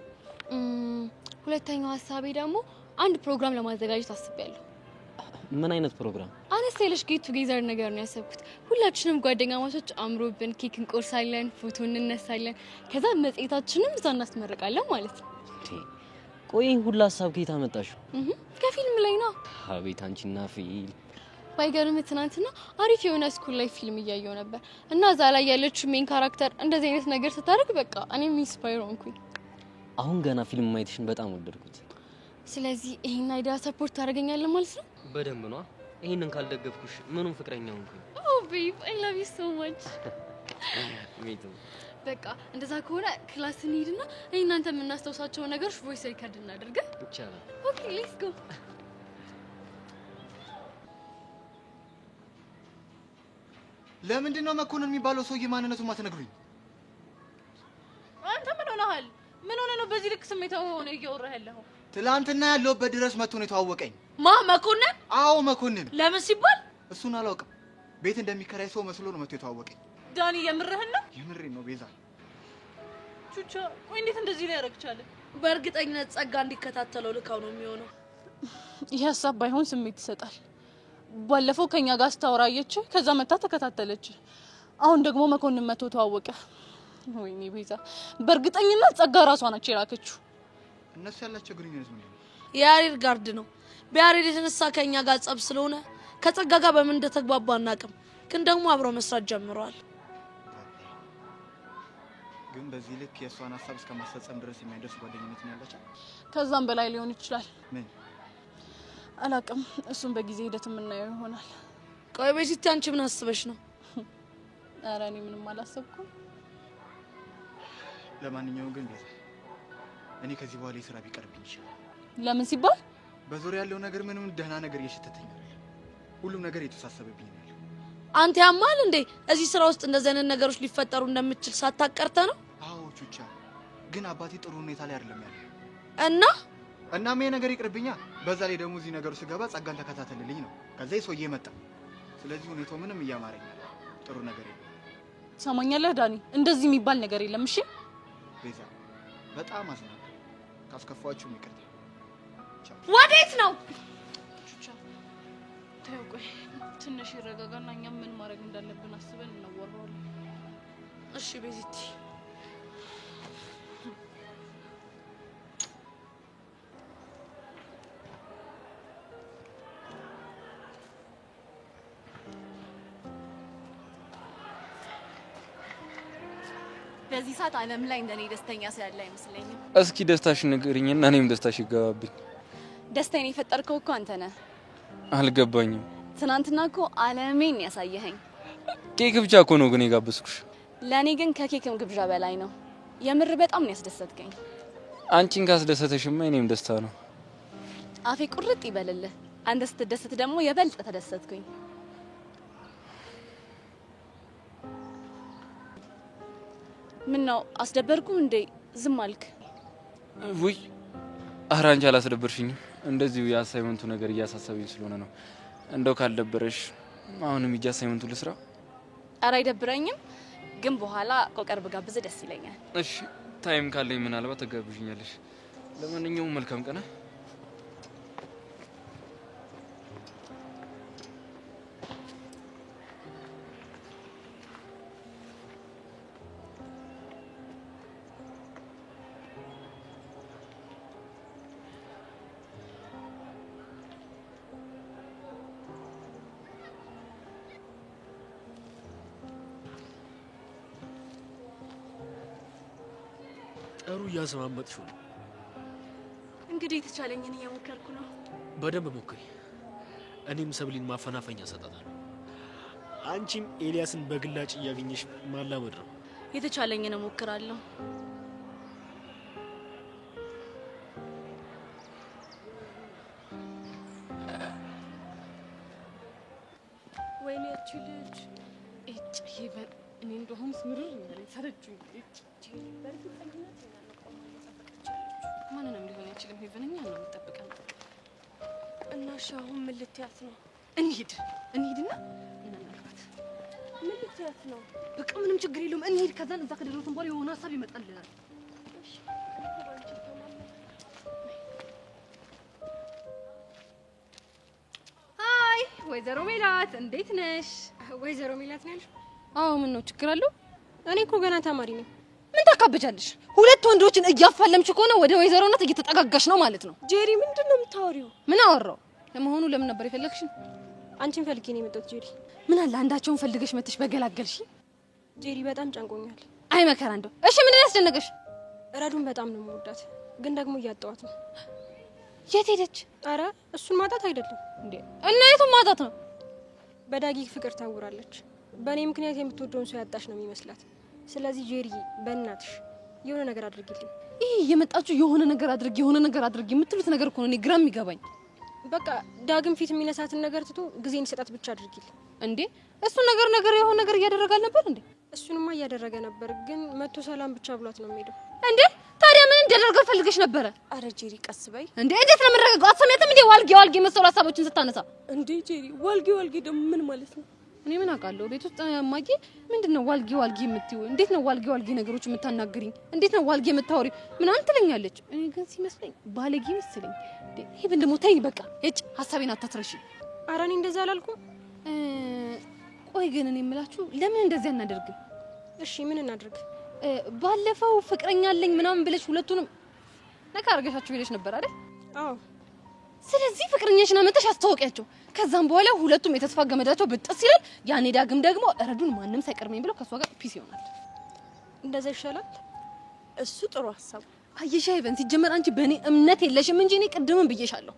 ሁለተኛው ሀሳቤ ደግሞ አንድ ፕሮግራም ለማዘጋጀት አስቤያለሁ። ምን አይነት ፕሮግራም? አነስ ያለሽ ጌት ቱጌዘር ነገር ነው ያሰብኩት። ሁላችንም ጓደኛ ማቾች አምሮብን ኬክ እንቆርሳለን፣ ፎቶ እንነሳለን። ከዛ መጽሔታችንም እዛ እናስመርቃለን ማለት ነው። ቆይ ሁላ ሀሳብ ከየት አመጣሽው? ከፊልም ላይ ነው። አቤት አንቺና ፊልም። ባይገርም ትናንትና አሪፍ የሆነ ስኩል ላይ ፊልም እያየሁ ነበር እና እዛ ላይ ያለችው ሜን ካራክተር እንደዚህ አይነት ነገር ስታደርግ በቃ እኔም ኢንስፓየር ሆንኩኝ። አሁን ገና ፊልም ማየትሽን በጣም ወደድኩት። ስለዚህ ይሄን አይዲያ ሰፖርት ታደርገኛለህ ማለት ነው? በደንብ ነው። ይሄንን ካልደገፍኩሽ ምኑን ፍቅረኛ ሆንኩኝ? ኦ ቤብ አይ ላቭ ዩ ሶ ማች። ሜቱ በቃ እንደዛ ከሆነ ክላስ እንሂድና እናንተ የምናስታውሳቸው ነገሮች ቮይስ ሪከርድ እናደርግ ይቻላል? ኦኬ ሌትስ ጎ። ለምንድን ነው መኮንን የሚባለው ሰውዬ ማንነቱን ማትነግሩኝ? አንተ ምን ሆነሃል? ምን ሆነ ነው በዚህ ልክ ስሜታዊ ሆነ እያወራህ ያለኸው? ትላንትና ያለሁበት ድረስ መጥቶ ነው የተዋወቀኝ። ማ መኮንን? አዎ መኮንን። ለምን ሲባል? እሱን አላውቅም። ቤት እንደሚከራይ ሰው መስሎ ነው መጥቶ የተዋወቀኝ። ዳኒ የምርህን ነው? የምሬን ነው ቤዛ። ቹቻ ቆይ እንዴት እንደዚህ ሊያደርግ ቻለ? በእርግጠኝነት ጸጋ እንዲከታተለው ልካው ነው የሚሆነው። ይህ ሀሳብ ባይሆን ስሜት ይሰጣል። ባለፈው ከኛ ጋር ስታወራየች ከዛ መታ ተከታተለች። አሁን ደግሞ መኮንን መቶ ተዋወቀ። ወይኔ ቤዛ፣ በእርግጠኝነት ጸጋ ራሷ ነች የላከችው። እነሱ ያላቸው ግንኙነት ምንድን ነው? የያሬድ ጋርድ ነው። በያሬድ የተነሳ ከኛ ጋር ጸብ ስለሆነ ከጸጋ ጋር በምን እንደተግባባ አናውቅም፣ ግን ደግሞ አብረው መስራት ጀምረዋል። ግን በዚህ ልክ የእሷን ሀሳብ እስከማስፈጸም ድረስ የሚያደርስ ጓደኝነት ነው ያላቸው? ከዛም በላይ ሊሆን ይችላል። ምን አላውቅም። እሱም በጊዜ ሂደት የምናየው ይሆናል። ቆይ በሲቲ አንቺ ምን አስበሽ ነው? ኧረ እኔ ምንም አላሰብኩም። ለማንኛውም ግን ቤዛ፣ እኔ ከዚህ በኋላ የስራ ቢቀርብኝ ይችላል። ለምን ሲባል? በዙሪያ ያለው ነገር ምንም ደህና ነገር እየሸተተኝ ነው። ሁሉም ነገር የተሳሰበብኝ ነው። አንተ ያማል እንዴ? እዚህ ስራ ውስጥ እንደዚህ አይነት ነገሮች ሊፈጠሩ እንደምትችል ሳታቀርተ ነው? አዎ ቹቻ፣ ግን አባቴ ጥሩ ሁኔታ ላይ አይደለም ያለው እናም ይሄ ነገር ይቅርብኛ። በዛ ላይ ደግሞ እዚህ ነገሩ ስገባ ጸጋን ተከታተልልኝ ነው። ከዛ ሰውዬ መጣ። ስለዚህ ሁኔታው ምንም እያማረኝ ጥሩ ነገር የለም። ሰማኛለህ ዳኒ፣ እንደዚህ የሚባል ነገር የለም። እሺ ቤዛ፣ በጣም አዝናለሁ። ካስከፋችሁ ይቅርታ። ወዴት ነው? ቹቻ ተው፣ ቆይ ትንሽ ይረጋጋና እኛም ምን ማድረግ እንዳለብን አስበን እናወራዋለን። እሺ ቤዚቲ። በዚህ ሰዓት ዓለም ላይ እንደኔ ደስተኛ ስላለ አይመስለኝም። እስኪ ደስታሽን ንገሪኝና እኔም ደስታሽ ይገባብኝ። ደስታዬን የፈጠርከው እኮ አንተ ነህ። አልገባኝም። ትናንትና እኮ ዓለሜን ያሳየኸኝ። ኬክ ብቻ እኮ ነው ግን የጋበዝኩሽ። ለእኔ ግን ከኬክም ግብዣ በላይ ነው። የምር በጣም ነው ያስደሰትከኝ። አንቺን ካስደሰተሽማ እኔም ደስታ ነው። አፌ ቁርጥ ይበልልህ። አንተ ስትደሰት ደግሞ የበልጥ ተደሰትኩኝ። ምን ነው አስደበርኩ እንዴ? ዝም አልክ? ውይ ኧረ አንቺ አላስደበርሽኝም። እንደዚሁ የአሳይመንቱ ነገር እያሳሰበኝ ስለሆነ ነው። እንደው ካልደበረሽ አሁንም ሂጅ አሳይመንቱ ልስራ። ኧረ አይደብረኝም፣ ግን በኋላ ቆቀር ብጋብዝ ደስ ይለኛል። እሺ ታይም ካለኝ ምናልባት ተጋብዥኛለሽ። ለማንኛውም መልካም ቀን። ጥሩ እያስማመጥሽው ነው። እንግዲህ የተቻለኝን እየሞከርኩ ነው። በደንብ ሞክሪ። እኔም ሰብሊን ማፈናፈኛ ሰጣታለሁ። አንቺም ኤልያስን በግላጭ እያገኘሽ ማላመድ ነው። የተቻለኝን እሞክራለሁ። ወይኔ እቺ ልጅ እጭ ይበል። እኔ እንደውም ስምርር ይላል ሰረጁኝ። በእርግጠኝነት ማንንም ሊሆን አይችልም። ሄቨንኛ ነው የምጠብቀን። እና እሺ አሁን ምን ልትያት ነው? እንሂድና እናናግራት። ምን ልትያት ነው? በቃ ምንም ችግር የለውም። እንሂድ። ከዛን እዛ ከደረስን በኋላ የሆነ ሀሳብ ይመጣልናል። ሃይ ወይዘሮ ሜላት እንዴት ነሽ? ወይዘሮ ሜላት ነው ያልሽው? አዎ ምን ነው ችግር አለው? እኔ እኮ ገና ተማሪ ነኝ። ምን ታካብጃለሽ? ሁለት ወንዶችን እያፋለምሽ ከሆነ ወደ ወይዘሮነት እየተጠጋጋሽ ነው ማለት ነው። ጄሪ ምንድን ነው የምታወሪው? ምን አወራው? ለመሆኑ ለምን ነበር የፈለግሽን? አንቺን ፈልጌ ነው የመጣሁት ጄሪ። ምን አለ አንዳቸውን ፈልገሽ መጥተሽ በገላገልሽ። ጄሪ በጣም ጨንቆኛል። አይ መከራ እንደው። እሺ ምን ያስደነቀሽ? ረዱን በጣም ነው የምወዳት፣ ግን ደግሞ እያጣኋት ነው። የት ሄደች? አረ እሱን ማጣት አይደለም እንዴ። እና የቱን ማጣት ነው? በዳጊ ፍቅር ታውራለች። በእኔ ምክንያት የምትወደውን ሰው ያጣሽ ነው የሚመስላት። ስለዚህ ጄሪ በእናትሽ የሆነ ነገር አድርጊልኝ። ይሄ የመጣችሁ የሆነ ነገር አድርጊ የምትሉት ነገር እኮ ነው እኔ ግራ የሚገባኝ። በቃ ዳግም ፊት የሚነሳትን ነገር ትቶ ጊዜ እንዲሰጣት ብቻ አድርጊልኝ። እንዴ እሱ ነገር የሆነ ነገር እያደረጋል ነበር እንዴ? እሱንማ እያደረገ ነበር፣ ግን መቶ ሰላም ብቻ ብሏት ነው የሚሄደው። እንዴ ታዲያ ምን እንዲያደርገው ፈልገሽ ነበረ? አረ ጄሪ ቀስ በይ እንዴ። እንዴት ነው የምንረጋጋው? አትሰሚያትም እንዴ? ዋልጌ መሰሉ ሀሳቦችን ስታነሳ እንዴ ጄሪ ዋልጌ ደግሞ ምን ማለት ነው? እኔ ምን አውቃለሁ? ቤት ውስጥ ማጊ ምንድነው ዋልጌ የምትይው? እንዴት ነው ዋልጌ ነገሮች የምታናግሪኝ? እንዴት ነው ዋልጌ የምታወሪ? ምናምን ትለኛለች። እኔ ግን ሲመስለኝ ባለጌ መስለኝ። ይሄ ደግሞ ተይኝ በቃ እጭ ሀሳቤን አታትረሺ። ኧረ እኔ እንደዛ አላልኩም። ቆይ ግን እኔ የምላችሁ ለምን እንደዚህ አናደርግም? እሺ ምን እናድርግ? ባለፈው ፍቅረኛ አለኝ ምናምን ብለሽ ሁለቱንም ነካ አርገሻችሁ ሄደሽ ነበር አይደል? አዎ። ስለዚህ ፍቅረኛሽን አመጣሽ አስተዋወቂያቸው። ከዛም በኋላ ሁለቱም የተስፋ ገመዳቸው ብጥስ ይላል። ያኔ ዳግም ደግሞ ረዱን ማንም ሳይቀርመኝ ብለው ከሷ ጋር ፒስ ይሆናል። እንደዛ ይሻላል። እሱ ጥሩ ሀሳብ። አየሽ አይቨን፣ ሲጀመር አንቺ በእኔ እምነት የለሽም እንጂ እኔ ቅድምም ብዬሻለሁ።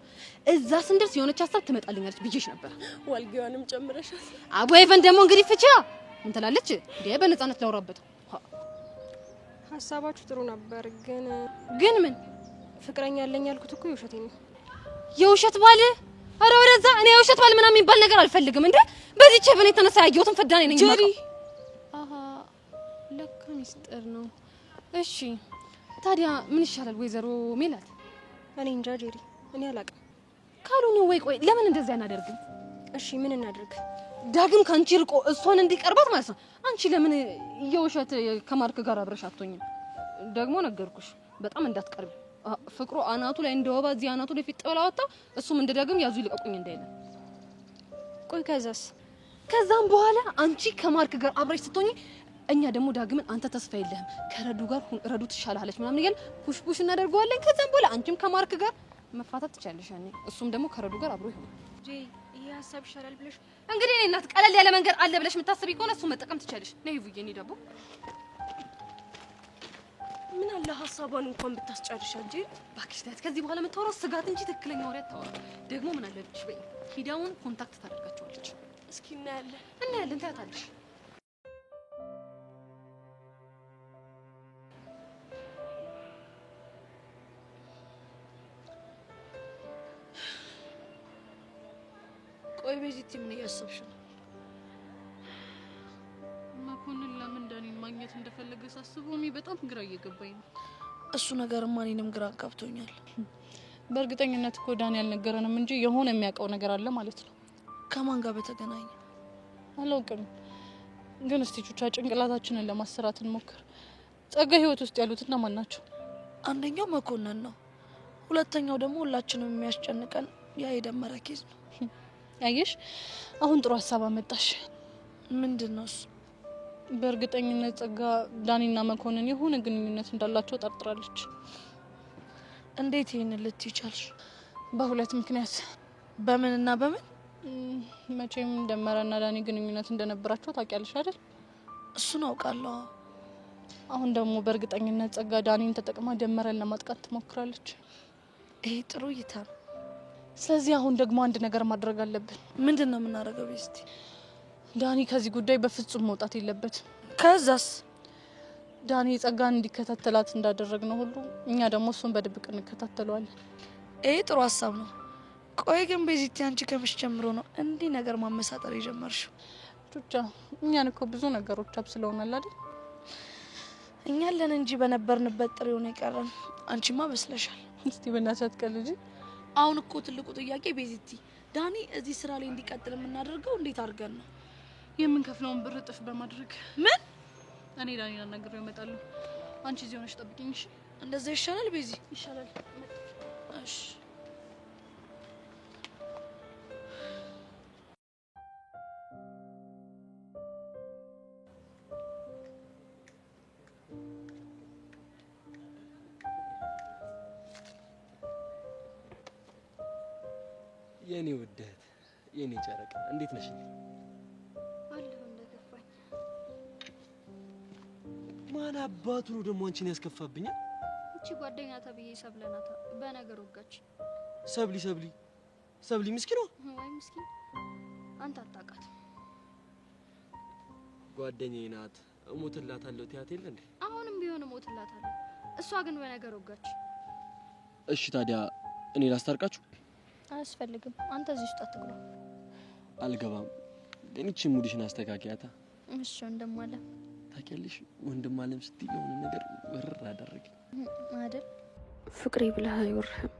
እዛ ስንደርስ የሆነች ሀሳብ ትመጣልኛለች ብዬሽ ነበር። ዋልጌዋንም ጨምረሻል። አቡ አይቨን ደግሞ እንግዲህ ፍቻ ምን ትላለች እንዴ? በነፃነት ላውራበት። ሀሳባችሁ ጥሩ ነበር፣ ግን ምን ፍቅረኛ ያለኝ ያልኩት እኮ የውሸቴን ነው። የውሸት ባል? አረ ወደዛ። እኔ የውሸት ባል ምናምን የሚባል ነገር አልፈልግም። እንዴ በዚህ ቸብን የተነሳ ያየሁትን ፈዳኔ ነኝ ጀሪ። አሃ ለካ ሚስጥር ነው። እሺ ታዲያ ምን ይሻላል ወይዘሮ ሜላት? እኔ እንጃ ጀሪ፣ እኔ አላውቅም። ካልሆነ ወይ ቆይ ለምን እንደዚህ አናደርግም? እሺ ምን እናድርግ? ዳግም ካንቺ ርቆ እሷን እንዲቀርባት ማለት ነው። አንቺ ለምን የውሸት ከማርክ ጋር አብረሽ አትሆኝም? ደግሞ ነገርኩሽ በጣም እንዳትቀርቢ። ፍቅሩ አናቱ ላይ እንደወባ እዚህ አናቱ ላይ ፊት ጥላ ወጣ። እሱም እንደዳግም ያዙ ይልቀቁኝ እንዳይለ። ቆይ ከዛስ? ከዛም በኋላ አንቺ ከማርክ ጋር አብረሽ ስትሆኚ እኛ ደግሞ ዳግምን አንተ ተስፋ የለህም ከረዱ ጋር ረዱ ትሻላለች ምናምን ይገል ፑሽ እናደርገዋለን። ከዛም በኋላ አንቺም ከማርክ ጋር መፋታት ትቻለሽ። ያኔ እሱም ደግሞ ከረዱ ጋር አብሮ ይሆናል። ይሄ ሀሳብ ይሻላል ብለሽ እንግዲህ እኔ እናት ቀለል ያለ መንገድ አለ ብለሽ የምታስቢ ከሆነ እሱ መጠቀም ትቻለሽ። ነይ ይቡዬ እኔ ዳቦ ምን አለ ሀሳቧን እንኳን ብታስጨርሻ እንጂ ባክሽ ታያት። ከዚህ በኋላ የምታወራው ስጋት እንጂ ትክክለኛ ወሬ አታወራ። ደግሞ ምን አለብሽ በይ ሂዳውን ኮንታክት ታደርጋቸዋለች። እስኪ እናያለን ታያታለሽ። ቆይ ቤዚቲ ምን እያሰብሽ ነው? መኮንን ለምን ዳኒን ማግኘት እንደፈለገ ሳስበው እኔ በጣም ግራ እየገባኝ ነው። እሱ ነገርማ እኔንም ግራ አጋብቶኛል። በእርግጠኝነት እኮ ዳኒ አልነገረንም እንጂ የሆነ የሚያውቀው ነገር አለ ማለት ነው። ከማን ጋር በተገናኘ አላውቅም፣ ግን እስቲ ቹቻ ጭንቅላታችንን ለማሰራት እንሞክር። ጸጋ ህይወት ውስጥ ያሉት እነማን ናቸው? አንደኛው መኮንን ነው። ሁለተኛው ደግሞ ሁላችንም የሚያስጨንቀን ያ የደመረ ኬዝ ነው። ያየሽ አሁን ጥሩ ሀሳብ አመጣሽ። ምንድነው እሱ? በእርግጠኝነት ጸጋ ዳኒና መኮንን የሆነ ግንኙነት እንዳላቸው ጠርጥራለች። እንዴት ይሄን ልትይ ቻልሽ? በሁለት ምክንያት። በምንና በምን? መቼም ደመረና ዳኒ ግንኙነት እንደነበራቸው ታውቂያለሽ አይደል? እሱን አውቃለሁ። አሁን ደግሞ በእርግጠኝነት ጸጋ ዳኒን ተጠቅማ ደመረን ለማጥቃት ትሞክራለች። ይሄ ጥሩ እይታ ነው። ስለዚህ አሁን ደግሞ አንድ ነገር ማድረግ አለብን። ምንድነው የምናደርገው? ቤስቲ ዳኒ ከዚህ ጉዳይ በፍጹም መውጣት የለበትም። ከዛስ? ዳኒ ጸጋን እንዲከታተላት እንዳደረግነው ሁሉ እኛ ደግሞ እሱን በድብቅ እንከታተለዋለን። ይሄ ጥሩ ሀሳብ ነው። ቆይ ግን ቤዚቲ አንቺ ከመቼ ጀምሮ ነው እንዲህ ነገር ማመሳጠር የጀመርሽው? ቹቻ እኛን እኮ ብዙ ነገሮች አብስለውናል አይደል? እኛ ለን እንጂ በነበርንበት ጥሬው ነው የቀረን። አንቺማ በስለሻል። እስቲ በእናትሽ አትቀልጂ። አሁን እኮ ትልቁ ጥያቄ ቤዚቲ ዳኒ እዚህ ስራ ላይ እንዲቀጥል የምናደርገው እንዴት አድርገን ነው? የምንከፍለውን ብር እጥፍ በማድረግ። ምን? እኔ ዳኒን አናግሬው እመጣለሁ። አንቺ እዚህ ሆነሽ ጠብቂኝ እሺ? እንደዛ ይሻላል ቤዚ? ይሻላል። እሺ የኔ ውደት የኔ ጨረቃ እንዴት ነሽ? አለሁ እንደገፋኝ። ማን አባቱ ነው ደግሞ አንቺን ያስከፋብኛል? እቺ ጓደኛ ተብዬ ሰብለናታ በነገር ወጋች። ሰብሊ ምስኪኗ። ወይ ምስኪን አንተ አታውቃት። ጓደኛዬ ናት። እሞትላታለሁ ትያት የለ እንዴ? አሁንም ቢሆን እሞትላታለሁ። እሷ ግን በነገር ወጋች። እሺ ታዲያ እኔ ላስታርቃችሁ? አያስፈልግም። አንተ እዚህ ውስጥ አትግባ። አልገባም። እቺ ሙዲሽን አስተካክያታ። እሺ ወንድም አለም ታውቂያለሽ፣ ወንድም አለም ስትይ የሆነ ነገር ወረር አደረገ አይደል? ፍቅሬ ብለህ አይወርህም።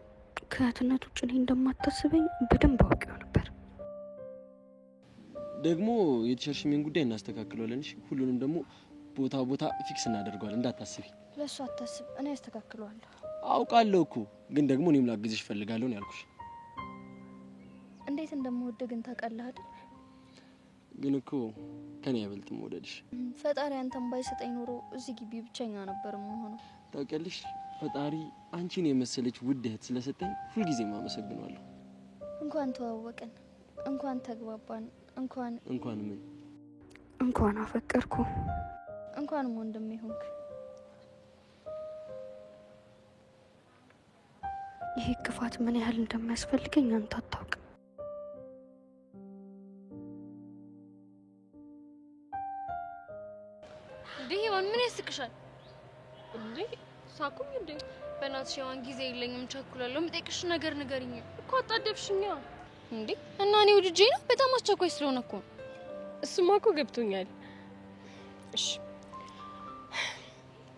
ከእህትነት ውጭ እኔ እንደማታስበኝ በደንብ አውቄው ነበር። ደግሞ የቲሸርሽሜን ጉዳይ እናስተካክለዋለን። እሺ ሁሉንም ደግሞ ቦታ ፊክስ እናደርገዋለን። እንዳታስቢ። ለሱ አታስብ፣ እኔ አስተካክለዋለሁ። አውቃለሁ እኮ ግን ደግሞ እኔም ላግዝሽ ፈልጋለሁ ነው ያልኩሽ። እንዴት እንደምወድ ግን ታውቃለህ አይደል? ግን እኮ ከኔ አይበልጥም መውደድሽ። ፈጣሪ አንተን ባይሰጠኝ ኖሮ እዚህ ግቢ ብቸኛ ነበር የምሆነው። ታውቂያለሽ፣ ፈጣሪ አንቺን የመሰለች ውድ እህት ስለሰጠኝ ሁልጊዜም አመሰግናለሁ። እንኳን ተዋወቅን፣ እንኳን ተግባባን፣ እንኳን ምን እንኳን አፈቀርኩ፣ እንኳንም ወንድሜ ሆንክ። ይሄ ክፋት ምን ያህል እንደሚያስፈልገኝ አንተ አታውቅም። ዲሂዋን ምን ያስቅሻል እንዴ? ሳቁኝ እንዴ? በእናትሽ ሔዋን ጊዜ የለኝም፣ ቸኩላለሁ። የምጠይቅሽ ነገር ንገሪኝ እኮ። አጣደፍሽኛ እንዴ? እና እኔ ውድጄ ነው በጣም አስቸኳይ ስለሆነ እኮ። እሱማ እኮ ገብቶኛል። እሺ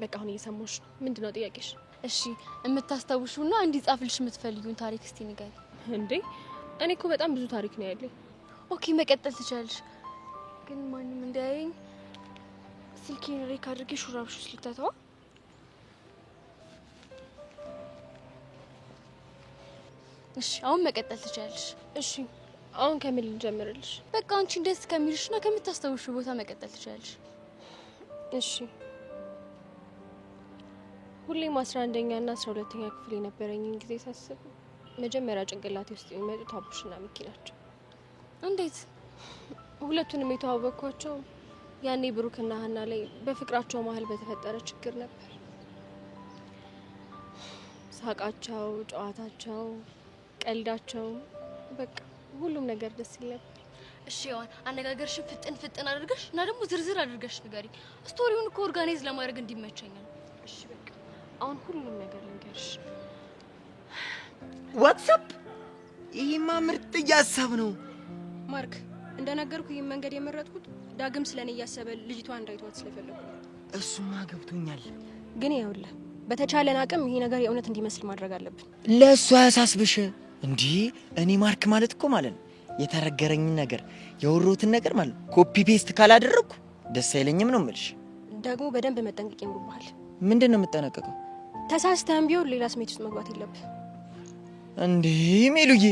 በቃ አሁን እየሰማሁሽ ነው። ምንድነው ጥያቄሽ? እሺ የምታስታውሹና እንዲጻፍልሽ የምትፈልጊውን ታሪክ እስቲ ንገሪ። እንዴ እኔ እኮ በጣም ብዙ ታሪክ ነው ያለኝ። ኦኬ መቀጠል ትችላለሽ፣ ግን ማንም እንዳያየኝ ስልኬን ሬክ አድርጌ ሹራብሽ ውስጥ ልታተዋ። እሺ አሁን መቀጠል ትችላለሽ። እሺ አሁን ከምን ልጀምርልሽ? በቃ አንቺ ደስ ከሚልሽና ከምታስታውሹ ቦታ መቀጠል ትችላለሽ። እሺ ሁሌም 11ኛ እና 12ኛ ክፍል የነበረኝን ጊዜ ሳስብ መጀመሪያ ጭንቅላቴ ውስጥ የሚመጡት አቡሽና ሚኪ ናቸው። እንዴት? ሁለቱንም የተዋወቅኳቸው ያኔ ብሩክና ሀና ላይ በፍቅራቸው መሀል በተፈጠረ ችግር ነበር። ሳቃቸው፣ ጨዋታቸው፣ ቀልዳቸው በቃ ሁሉም ነገር ደስ ይል ነበር። እሺ ሔዋን አነጋገርሽን ፍጥን አድርገሽ እና ደግሞ ዝርዝር አድርገሽ ንገሪ። ስቶሪውን እኮ ኦርጋናይዝ ለማድረግ እንዲመቸኛል። እሺ በቃ አሁን ሁሉም ነገር ልንገርሽ። ዋትስአፕ ይሄማ ምርጥ ሀሳብ ነው ማርክ። እንደነገርኩ ይሄን መንገድ የመረጥኩት ዳግም ስለኔ እያሰበ ልጅቷ እንዳይቷት ስለፈለኩ። እሱማ ገብቶኛል፣ ግን ይኸውልህ በተቻለን አቅም ይሄ ነገር የእውነት እንዲመስል ማድረግ አለብን። ለእሱ ያሳስብሽ እንዴ? እኔ ማርክ ማለት እኮ ማለት ነው የተረገረኝን ነገር የወሮትን ነገር ማለት ኮፒ ፔስት ካላደረኩ ደስ አይለኝም ነው የምልሽ። ደግሞ በደንብ መጠንቀቅ ይኖርብሃል። ምንድን ነው የምጠነቀቀው? ተሳስተህም ቢሆን ሌላ ስሜት ውስጥ መግባት የለብህ። እንዴ ሜሉዬ፣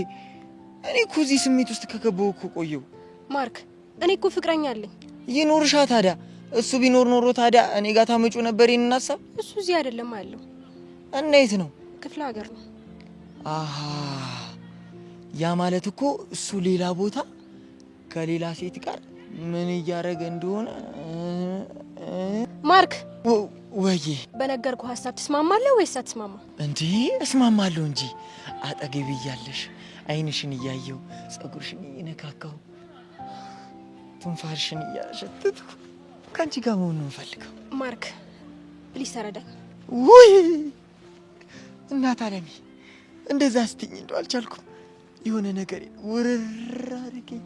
እኔ እኮ እዚህ ስሜት ውስጥ ከገባሁ እኮ ቆየሁ። ማርክ እኔ እኮ ፍቅረኛ አለኝ። ይኖርሻ ታዲያ። እሱ ቢኖር ኖሮ ታዲያ እኔ ጋር ታመጩ ነበር ይሄንን ሀሳብ? እሱ እዚህ አይደለም ያለው። እና የት ነው? ክፍለ ሀገር ነው። አሃ ያ ማለት እኮ እሱ ሌላ ቦታ ከሌላ ሴት ጋር ምን እያደረገ እንደሆነ። ማርክ ወይዬ፣ በነገርኩ ሀሳብ ትስማማለህ ወይስ አትስማማ? እንዴ እስማማለሁ እንጂ አጠገቤ እያለሽ አይንሽን እያየው ጸጉርሽን እየነካካው ትንፋሽን እያሸተትኩ ካንቺ ጋር መሆን ነው የምፈልገው። ማርክ ፕሊስ ተረዳኝ። ውይ እናት አለሚ እንደዛ ስትኝ እንደው አልቻልኩም። የሆነ ነገር ውርር አድርገኝ።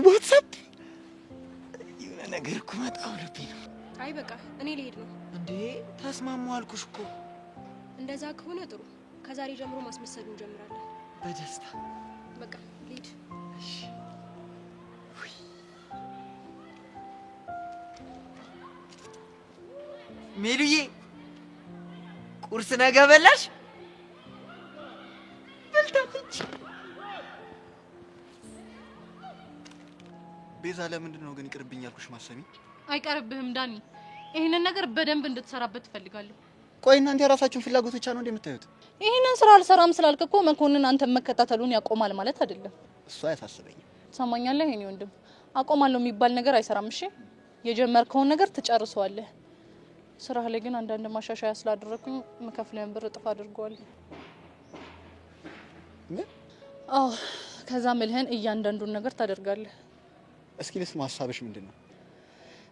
ዋትስአፕ የሆነ ነገር እኮ መጣው ልብኝ ነው። አይ በቃ እኔ ልሄድ ነው። እንዴ ተስማሙ አልኩሽ እኮ። እንደዛ ከሆነ ጥሩ። ከዛሬ ጀምሮ ማስመሰል እንጀምራለን። በደስታ በቃ ልሂድ። እሺ ሜሉዬ፣ ቁርስ ነገ በላሽ? በልታለች። ቤዛ፣ ለምንድን ነው ግን ይቅርብኝ ያልኩሽ ማሰሚ? አይቀርብህም ዳኒ። ይሄንን ነገር በደንብ እንድትሰራበት ትፈልጋለሁ። ቆይ እናንተ የራሳችሁን ፍላጎት ብቻ ነው እንደምታዩት? ይሄንን ስራ አልሰራም ስላልክ እኮ መኮንን አንተን መከታተሉን ያቆማል ማለት አይደለም። እሱ አያሳስበኝም። ትሰማኛለህ? የኔ ወንድም አቆማለሁ የሚባል ነገር አይሰራም። እሺ የጀመርከውን ነገር ትጨርሰዋለህ። ስራህ ላይ ግን አንዳንድ ማሻሻያ ስላደረኩኝ መከፍለን ብር እጥፍ አድርገዋለሁ። ምን? አዎ ከዛ ምልህን እያንዳንዱን ነገር ታደርጋለህ። እስኪ ልስማ፣ ሀሳብሽ ምንድን ነው?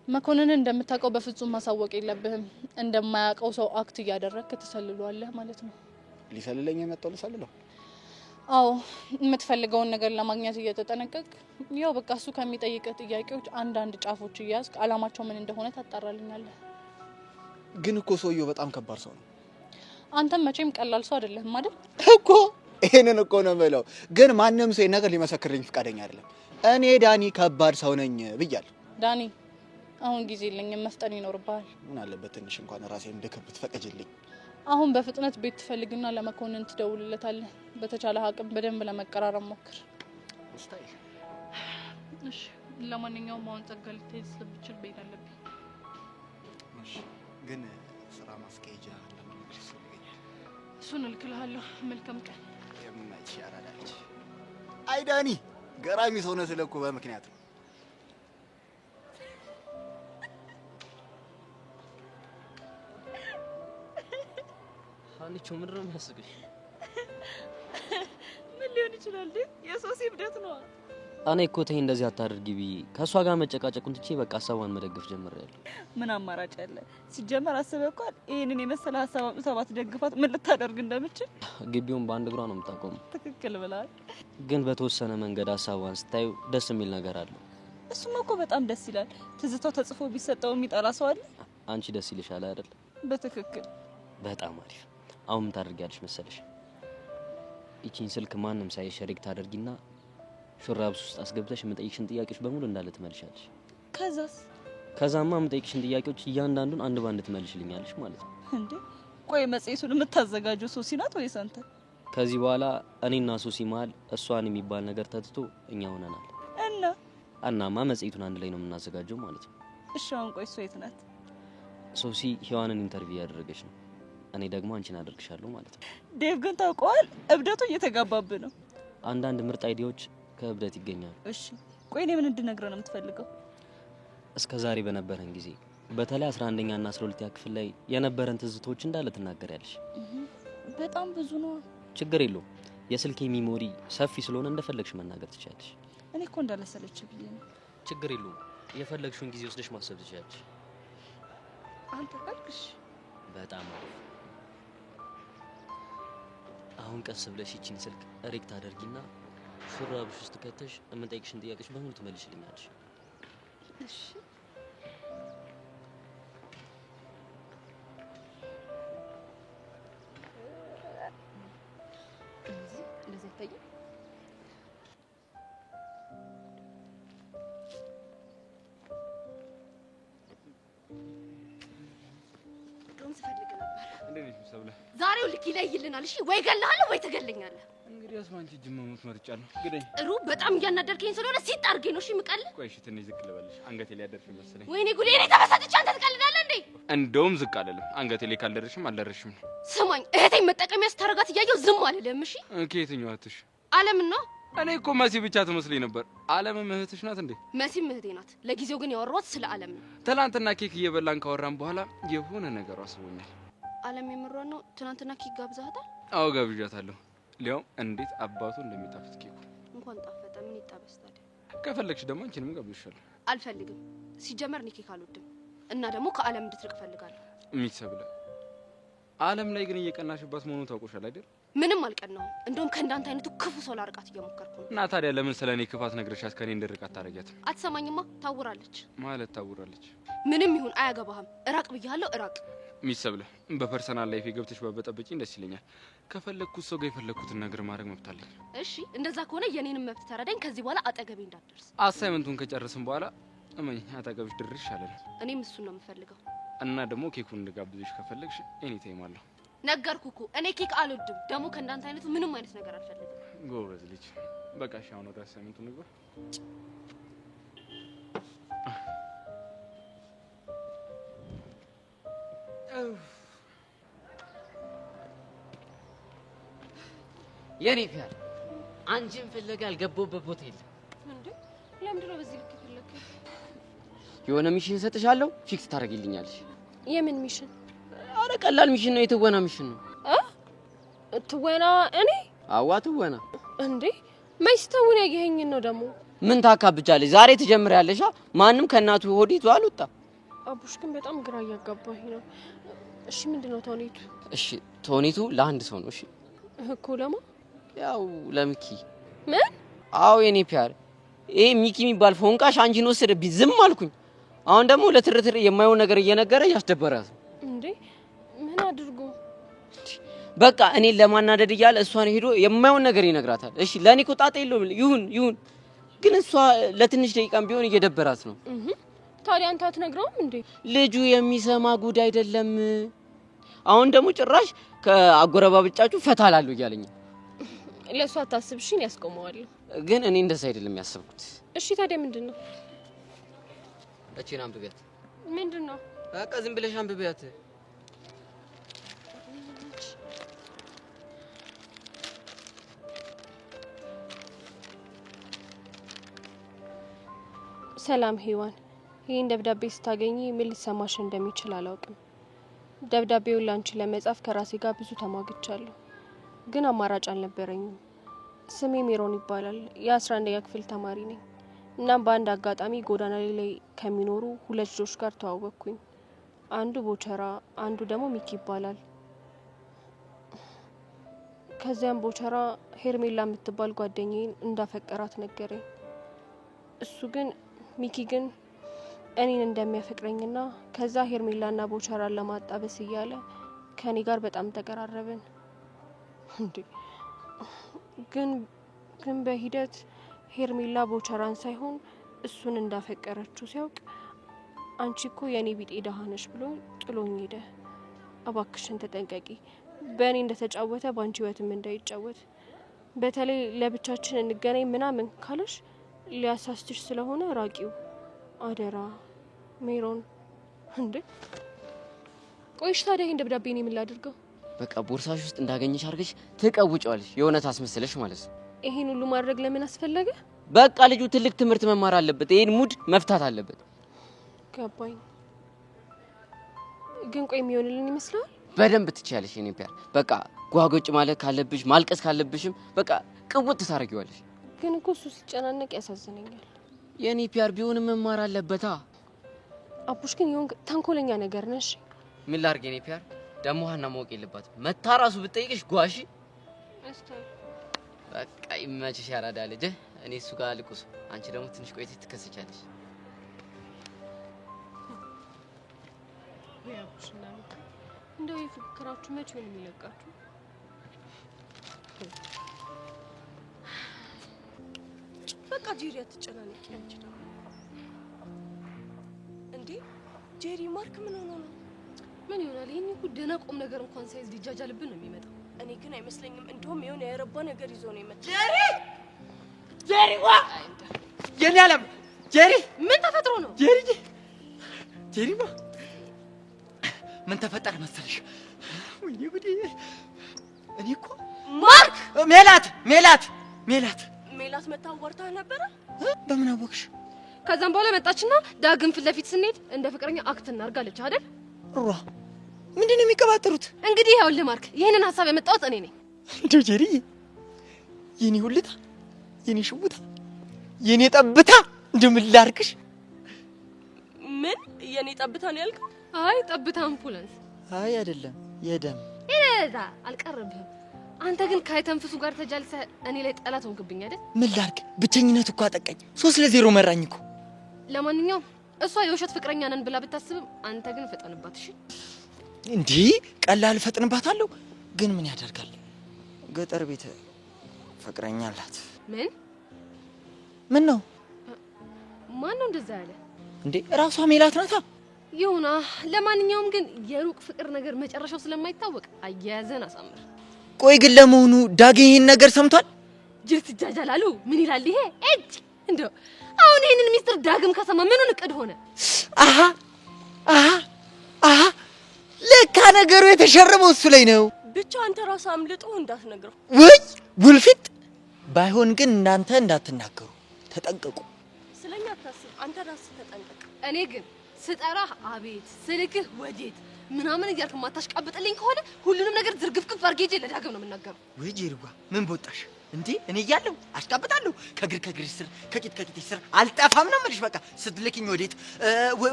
መኮንንን እንደምታውቀው በፍጹም ማሳወቅ የለብህም። እንደማያውቀው ሰው አክት እያደረግክ ትሰልሏለህ ማለት ነው። ሊሰልለኝ የመጣው ልሰልለው? አዎ የምትፈልገውን ነገር ለማግኘት እየተጠነቀቅ ያው በቃ እሱ ከሚጠይቅህ ጥያቄዎች አንዳንድ ጫፎች እያያዝክ አላማቸው ምን እንደሆነ ታጣራልኛለህ። ግን እኮ ሰውየው በጣም ከባድ ሰው ነው። አንተም መቼም ቀላል ሰው አይደለህም አይደል? እኮ ይሄንን እኮ ነው የምለው። ግን ማንም ሰው ነገር ሊመሰክርልኝ ፈቃደኛ አይደለም። እኔ ዳኒ ከባድ ሰው ነኝ ብያለሁ። ዳኒ አሁን ጊዜ የለኝም፣ መፍጠን ይኖርብሃል። ምን አለበት ትንሽ እንኳን ራሴን እንድክር ብትፈቅጂልኝ። አሁን በፍጥነት ቤት ትፈልግና ለመኮንን ትደውልለታለህ። በተቻለ አቅም በደንብ ለመቀራረብ ሞክር። ስታይል። እሺ ለማንኛውም አሁን ጸጋ ልትሄድ ስለምችል ቤት አለብኝ። እሺ ግን ስራ ማስኬጃ ለማግኘት ስለገኛል። እሱን እልክልሃለሁ። መልካም ቀን። የምናይሽ ያራዳለች። አይ ዳኒ ገራሚ ሰው ነህ ስለኩ በምክንያት ነው። አንቺ ምንድን ነው የሚያስቅሽ? ምን ሊሆን ይችላል? የሶሲ እብደት ነው። እኔ እኮ ተይ እንደዚህ አታድርጊ ብዬ ከእሷ ጋር መጨቃጨቁን ትቼ በቃ ሀሳቧን መደገፍ ጀምሬያለሁ። ምን አማራጭ አለ? ሲጀመር አስበህ እኮ ይሄንን የመሰለ ሀሳብ አምጥታ ባትደግፋት ምን ልታደርግ እንደምችል። ግቢውን በአንድ እግሯ ነው የምታቆመው። ትክክል ብለሃል። ግን በተወሰነ መንገድ ሀሳቧን ስታዩ ደስ የሚል ነገር አለው። እሱማ እኮ በጣም ደስ ይላል። ትዝታው ተጽፎ ቢሰጠው የሚጠላ ሰው አለ? አንቺ ደስ ይልሻል አይደል? በትክክል። በጣም አሪፍ። አሁን ምን ታደርጊያለሽ መሰለሽ? ይቺን ስልክ ማንም ሳይሽ ሪክ ታደርጊና ሹራብስ ውስጥ አስገብተሽ የምጠይቅሽን ጥያቄዎች በሙሉ እንዳለ ትመልሻለሽ። ከዛማ የምጠይቅሽን ጥያቄዎች እያንዳንዱን አንድ ባንድ ትመልሽልኛለሽ ማለት ነው። እንዴ ቆይ መጽሔቱን የምታዘጋጀው ሶሲ ናት ወይስ አንተ? ከዚህ በኋላ እኔና ሶሲ መሀል እሷን የሚባል ነገር ተትቶ እኛ ሆነናል። እናማ መጽሔቱን አንድ ላይ ነው የምናዘጋጀው ማለት ነው። እሺ አሁን ቆይ እሷ የት ናት? ሶሲ ሔዋንን ኢንተርቪው ያደረገች ነው። እኔ ደግሞ አንቺን አደርግሻለሁ ማለት ነው። ዴቭ ግን ታውቀዋል፣ እብደቱ እየተጋባብ ነው። አንዳንድ ምርጥ አይዲያዎች ከእብደት ይገኛሉ። እሺ ቆይ እኔ ምን እንድነግረው ነው የምትፈልገው? እስከ ዛሬ በነበረን ጊዜ በተለይ 11ኛ እና 12ኛ ክፍል ላይ የነበረን ትዝቶች እንዳለ ትናገሪያለሽ። በጣም ብዙ ነው። ችግር የለውም። የስልኬ ሚሞሪ ሰፊ ስለሆነ እንደፈለግሽ መናገር ትችያለሽ። እኔ እኮ እንዳለሰለች ብዬ ነው። ችግር የለውም። የፈለግሽውን ጊዜ ወስደሽ ማሰብ ትችያለሽ። አንተ ካልክሽ በጣም አሪፍ። አሁን ቀስ ብለሽ ይቺን ስልክ ሪክ ታደርጊና ሹራብሽ ውስጥ ከተሽ የምጠይቅሽን ጥያቄዎች በሙሉ ትመልሽልኛለሽ። እሺ እንደዚህ ታየ። ድሮም ስፈልግ ነበር። እንዴት ነሽ ሰብለ? ዛሬው ልክ ይለይልናል። እሺ ወይ ገለሃለሁ ወይ ትገለኛለህ። እንግዲህ አስማንቺ እጅ መሞት መርጫለሁ። ግደኝ። ጥሩ በጣም እያናደርከኝ ስለሆነ ሲጥ አድርጌ ነው እሺ የምቀልህ። ቆይ እሺ ትንሽ ዝቅ ልበልሽ። አንገቴ ላይ ያደርሽ መሰለኝ። ወይኔ ጉዴ! እኔ ተበሳጭቼ አንተ ትቀልዳለህ እንዴ? እንደውም ዝቅ አልልም። አንገቴ ላይ ካልደረሽም አልደረሽም ነው። ስማኝ፣ እህቴን መጠቀሚያ ስታረጋት እያየሁ ዝም አልልም። እሺ ከየትኛው እህትሽ? አለምን ነው። እኔ እኮ መሲ ብቻ ትመስለኝ ነበር። አለምም እህትሽ ናት እንዴ? መሲም እህቴ ናት። ለጊዜው ግን ያወራሁት ስለ አለም ነው። ትናንትና ኬክ እየበላን ካወራን በኋላ የሆነ ነገሩ አስቦኛል። አለም የምሯን ነው። ትናንትና ኬክ ጋብዛታል? አዎ ጋብዣታለሁ። ሊያውም እንዴት አባቱ እንደሚጣፍጥ ኬኩ። እንኳን ጣፈጠ ምን ይጣበስ ታዲያ? ከፈለግሽ ደግሞ አንቺንም ጋብዝሻለሁ። አልፈልግም። ሲጀመር እኔ ኬክ አልወድም እና ደግሞ ከአለም እንድትርቅ እፈልጋለሁ። የሚሰብለ አለም ላይ ግን እየቀናሽባት መሆኑ ታውቆሻል አይደል? ምንም አልቀናውም። እንደውም ከእንዳንተ አይነቱ ክፉ ሰው ላርቃት እየሞከርኩ ነው። እና ታዲያ ለምን ስለ እኔ ክፋት ነግረሻት ከኔ እንድርቃት ታረጊያት? አትሰማኝማ። ታውራለች ማለት ታውራለች። ምንም ይሁን አያገባህም። እራቅ ብያለሁ፣ እራቅ። ሚሰብለ በፐርሰናል ላይፍ ገብተሽ ባበጠበጪኝ ደስ ይለኛል። ከፈለግኩት ሰው ጋር የፈለግኩትን ነገር ማድረግ መብት አለኝ። እሺ እንደዛ ከሆነ የኔንም መብት ተረዳኝ። ከዚህ በኋላ አጠገቤ እንዳትደርስ። አሳይመንቱን ከጨረስን በኋላ እመኝ አጠገብሽ ድርሽ አለን። እኔም እሱን ነው የምፈልገው። እና ደግሞ ኬኩን እንድጋብዝሽ ከፈለግሽ ኤኒ ታይም አለሁ። ነገርኩህ እኮ እኔ ኬክ አልወድም። ደግሞ ከእንዳንተ አይነቱ ምንም አይነት ነገር አልፈልግም። ጎበዝ ልጅ። በቃ እሺ አሁን ወደ አሳይመንቱ እንግባ። የኔ ፊያል አንቺን ፍለጋ ያልገባሁበት ቦታ የለም። እንዴ ለምንድን ነው በዚህ ልክ የፈለግከኝ? የሆነ ሚሽን እሰጥሻለሁ፣ ፊክስ ታደርጊልኛለሽ። የምን ሚሽን? አረ ቀላል ሚሽን ነው፣ የትወና ሚሽን ነው። ትወና? እኔ? አዋ ትወና። እንዴ መች ተውን ያየኸኝ ነው ደግሞ? ምን ታካብቻለሽ? ዛሬ ትጀምሪያለሽ። ማንም ከእናቱ ሆዲቱ አልወጣ። አቡሽ ግን በጣም ግራ እያጋባኝ ነው። እሺ ምንድነው ተውኔቱ? እሺ ተውኔቱ ለአንድ ሰው ነው። እሺ እኮ ለማ ያው ለሚኪ ምን? አዎ የኔ ፒያር ይሄ ሚኪ የሚባል ፎንቃሽ አንቺን ወሰደብኝ ዝም አልኩኝ። አሁን ደግሞ ለትርትር የማይሆን ነገር እየነገረ ያስደበራት እንዴ? ምን አድርጎ? በቃ እኔን ለማናደድ እያለ እሷን ሄዶ የማይሆን ነገር ይነግራታል። እሺ ለኔ እኮ ጣጣ የለውም ይሁን፣ ግን እሷ ለትንሽ ደቂቃም ቢሆን እየደበራት ነው። ታዲያ አንተ አትነግረውም እንዴ? ልጁ የሚሰማ ጉድ አይደለም። አሁን ደግሞ ጭራሽ ከአጎረባብጫችሁ ፈታ ላለው እያለኝ። ለእሷ አታስብሽን ያስቆመዋለሁ። ግን እኔ እንደዛ አይደለም ያሰብኩት። እሺ ታዲያ ምንድነው? እቺን አንብቢያት። ምንድነው? በቃ ዝም ብለሽ አንብቢያት። ሰላም ሄዋን፣ ይህን ደብዳቤ ስታገኚ ምን ሊሰማሽ እንደሚችል አላውቅም። ደብዳቤውን ላንቺ ለመጻፍ ከራሴ ጋር ብዙ ተሟግቻለሁ፣ ግን አማራጭ አልነበረኝም። ስሜ ሜሮን ይባላል። የ11ኛ ክፍል ተማሪ ነኝ። እናም በአንድ አጋጣሚ ጎዳና ላይ ከሚኖሩ 2 ልጆች ጋር ተዋወቅኩኝ። አንዱ ቦቸራ፣ አንዱ ደግሞ ሚኪ ይባላል። ከዚያም ቦቸራ ሄርሜላ የምትባል ጓደኛዬን እንዳፈቀራት ነገረኝ። ሚኪ ግን እኔን እንደሚያፈቅረኝና ከዛ ሄርሜላና ቦቸራን ለማጣበስ እያለ ከኔ ጋር በጣም ተቀራረብን። እንዴ ግን በሂደት ሄርሜላ ቦቸራን ሳይሆን እሱን እንዳፈቀረችው ሲያውቅ አንቺ እኮ የኔ ቢጤ ደሃ ነሽ ብሎ ጥሎኝ ሄደ። እባክሽን ተጠንቀቂ፣ በእኔ እንደተጫወተ ባንቺ ህይወትም እንዳይጫወት፣ በተለይ ለብቻችን እንገናኝ ምናምን ካለሽ ሊያሳስትሽ ስለሆነ ራቂው አደራ ሜሮን። እንዴ ቆይሽ ታዲያ ይሄን ደብዳቤ እኔ ምን ላድርገው? በቃ ቦርሳሽ ውስጥ እንዳገኘሽ አድርገሽ ትቀውጫለሽ፣ የእውነት አስመስለሽ ማለት ነው። ይሄን ሁሉ ማድረግ ለምን አስፈለገ? በቃ ልጁ ትልቅ ትምህርት መማር አለበት። ይሄን ሙድ መፍታት አለበት። ገባኝ። ግን ቆይ የሚሆንልን ይመስላል? በደንብ ትችያለሽ የኔ ፒያር። በቃ ጓጎጭ ማለት ካለብሽ ማልቀስ ካለብሽም በቃ ቅውጥ ታረጊዋለሽ። ግን እኮ እሱ ሲጨናነቅ ያሳዝነኛል። የኔ ፒያር ቢሆንም መማር አለበታ። አቡሽ ግን ይሁን ተንኮለኛ ነገር ነሽ። ምን ላድርግ የኔ ፒያር? ደሞ ሀና ማወቅ የለባትም። መታ ራሱ ብትጠይቅሽ ጓሺ። በቃ ይመችሽ ያራዳ ልጅ። እኔ እሱ ጋር ልቁስ፣ አንቺ ደግሞ ትንሽ ቆይተሽ ትከሰቻለሽ። ያቡሽና እንደው የፍቅራችሁ መቼ ነው የሚለቃችሁ? በቃ ጄሪ አትጨናነቂ። አንቺ ደግሞ እንዴ ጄሪ ማርክ ምን ሆኖ ነው? ምን ይሆናል? ይሄን እኮ ደህና ቁም ነገር እንኳን ሳይዝ ሊጃጃልብን ነው የሚመጣው። እኔ ግን አይመስለኝም። እንደውም የሆነ ያረባ ነገር ይዞ ነው የመጣው። ጄሪ ዋ የኔ አለም ጄሪ ምን ተፈጥሮ ነው? ጄሪማ ምን ተፈጠረ መሰለሽ? ወይኔ ጉዴ! እኔ እኮ ማርክ ሜላት መታ አዋርታ ነበረ። በምን አወቅሽ? ከዛም በኋላ መጣችና ዳግም ፊት ለፊት ስንሄድ እንደ ፍቅረኛ አክት እናርጋለች አይደል? ሯ ምንድነው የሚቀባጥሩት? እንግዲህ ይኸውልህ ማርክ፣ ይሄንን ሐሳብ ያመጣሁት እኔ ነኝ። እንደው ጄሪ የኔ ሁልታ፣ የኔ ሽውታ፣ የኔ ጠብታ እንደው ምን ላድርግሽ? ምን የኔ ጠብታ ነው ያልከው? አይ ጠብታ አምቡላንስ። አይ አይደለም የደም እዛ አልቀረብህም። አንተ ግን ካይተንፍሱ ጋር ተጃልሰ እኔ ላይ ጠላት ሆንክብኝ አይደል? ምን ላድርግ? ብቸኝነት እኮ አጠቃኝ። 3-0 መራኝ እኮ። ለማንኛውም እሷ የውሸት ፍቅረኛ ነን ብላ ብታስብም አንተ ግን ፈጠንባት። እሺ እንዴ ቀላል ፈጥንባታለሁ። ግን ምን ያደርጋል ገጠር ቤት ፍቅረኛ አላት። ምን ነው? ማን ነው እንደዛ ያለ? እንዴ ራሷ ሜላት ናታ። ይሁና። ለማንኛውም ግን የሩቅ ፍቅር ነገር መጨረሻው ስለማይታወቅ አያያዘን አሳምር። ቆይ ግን ለመሆኑ ዳግም ይሄን ነገር ሰምቷል? ጅርት ይጃጃላሉ። ምን ይላል ይሄ? እጅ እንደው አሁን ይሄንን ሚስጥር ዳግም ከሰማ ምኑን እቅድ ሆነ? አሃ ለካ ነገሩ የተሸረበው እሱ ላይ ነው። ብቻ አንተ ራስህ አምልጦ እንዳትነግረው። ወይ ውልፊት። ባይሆን ግን እናንተ እንዳትናገሩ ተጠንቀቁ። ስለኛ አታስብ፣ አንተ ራስህ ተጠንቀቅ። እኔ ግን ስጠራህ አቤት ስልክህ ወዴት ምናምን እያልክ ማታሽቃብጥልኝ ከሆነ ሁሉንም ነገር ዝርግፍግፍ አድርጌ ሄጄ ለዳግም ነው የምናገረው። ወይ ጄሪዋ ምን በወጣሽ እንዴ? እኔ እያለሁ አሽቃብጣለሁ። ከግር ስር ከቂጥ ስር አልጠፋም ነው የምልሽ። በቃ ስትልኪኝ ወዴት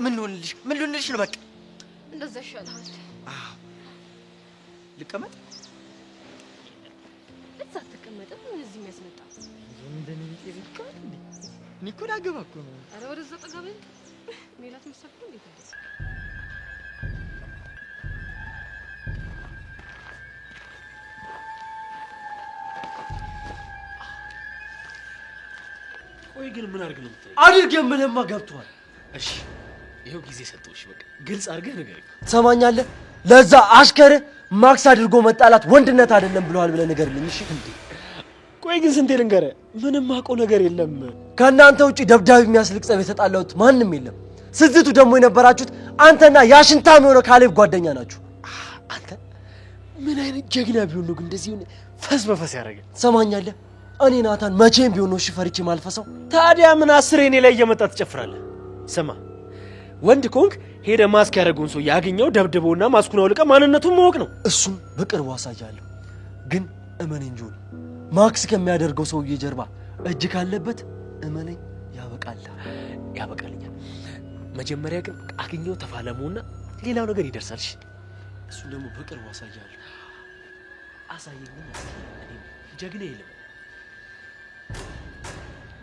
ምን ልሆንልሽ ነው? በቃ እንደዛ ይሻልሃል። ልቀመጥ። እዛ ተቀመጠም እዚህ የሚያስመጣ ምንድን ነው የሚጠይቀው እንዴ? ኒኮላ ገባ እኮ ነው። ኧረ ወደዛ ጠጋ በል። ሜላት መሰልኩ እንዴ? ቆይ ግን ምን አድርግ ነው የምትለኝ? አድርግ የምልህማ ገብቶሃል። እሺ ይሄው ጊዜ ሰጠሁሽ። በቃ ግልጽ አድርገህ ንገረኝ። ትሰማኛለህ? ለዛ አሽከር ማክስ አድርጎ መጣላት ወንድነት አይደለም ብለዋል ብለህ ንገርልኝ። እሺ እንዴ? ቆይ ግን ስንቴ ልንገርህ? ምንም አውቀው ነገር የለም። ከእናንተ ውጪ ደብዳቤ የሚያስልቅ ጸብ የተጣላሁት ማንም የለም። ስዝቱ ደግሞ የነበራችሁት አንተና ያሽንታም የሆነ ካሌብ ጓደኛ ናችሁ። አንተ ምን አይነት ጀግና ቢሆን ነው ግን እንደዚህ ፈስ በፈስ ያደረገ? ትሰማኛለህ? እኔ ናታን መቼም ቢሆን ነው ፈርቼ ማልፈሰው። ታዲያ ምን አስሬ እኔ ላይ እየመጣ ትጨፍራለህ? ስማ ወንድ ኮንክ ሄደ ማስክ ያደረገውን ሰው ያገኘው ደብድበውና ማስኩን አውልቀ ማንነቱን ማወቅ ነው። እሱም በቅርቡ አሳያለሁ። ግን እመነኝ ጆኒ፣ ማክስ ከሚያደርገው ሰውዬ ጀርባ እጅ ካለበት እመነኝ ያበቃልኛል። መጀመሪያ ግን አገኘው ተፋለሙና ሌላው ነገር ይደርሳል። እሺ እሱን ደግሞ በቅርቡ አሳያለሁ። አሳየኝ። እኔ ጀግና የለም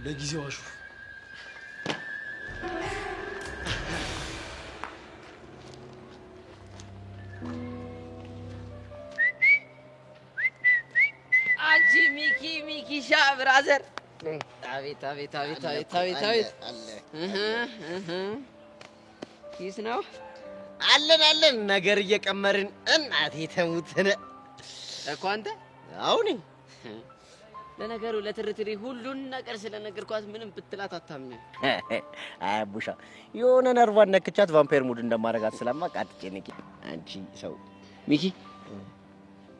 ለጊዜው አሹ አንቺ ሚኪሻ ብራዘር አቤት ኪስ ነው አለን ነገር እየቀመርን እናቴ ተሙትነ እኮ አንተ አሁን ለነገሩ ለትርትሪ ሁሉን ነገር ስለነገርኳት ምንም ብትላት አታምኝ። አያቡሻ የሆነ ነርቫን ነክቻት ቫምፓየር ሙድ እንደማረጋት ስለማውቅ አትጨነቂ። አንቺ ሰው ሚኪ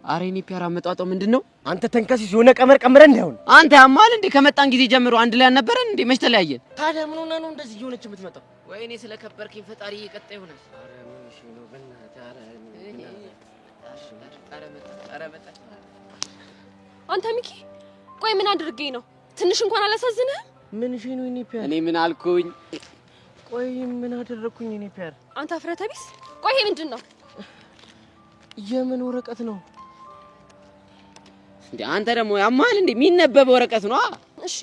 አሬኒ ፒያራ መጣጣው ምንድነው? አንተ ተንከሲስ የሆነ ቀመር ቀምረን እንዳይሆን አንተ ያማል እንዴ? ከመጣን ጊዜ ጀምሮ አንድ ላይ አልነበረን እንዴ? መች ተለያየን? ታዲያ ምን ሆነ ነው እንደዚህ እየሆነች የምትመጣው? ወይኔ ስለከበርኪኝ ፈጣሪ እየቀጣ ይሆናል። አረ ምን እሺ ነው በእናትህ አረ መጣ አንተ ሚኪ ቆይ ምን አድርጌ ነው? ትንሽ እንኳን አላሳዝንህም? ምን እሺ ነው እኔ ፒያር እኔ ምን አልኩኝ? ቆይ ምን አደረኩኝ እኔ ፒያር? አንተ አፍረተ ቢስ። ቆይ ይሄ ምንድነው? የምን ወረቀት ነው እንዴ? አንተ ደግሞ ያማል እንዴ? የሚነበብ ወረቀት ነው። እሺ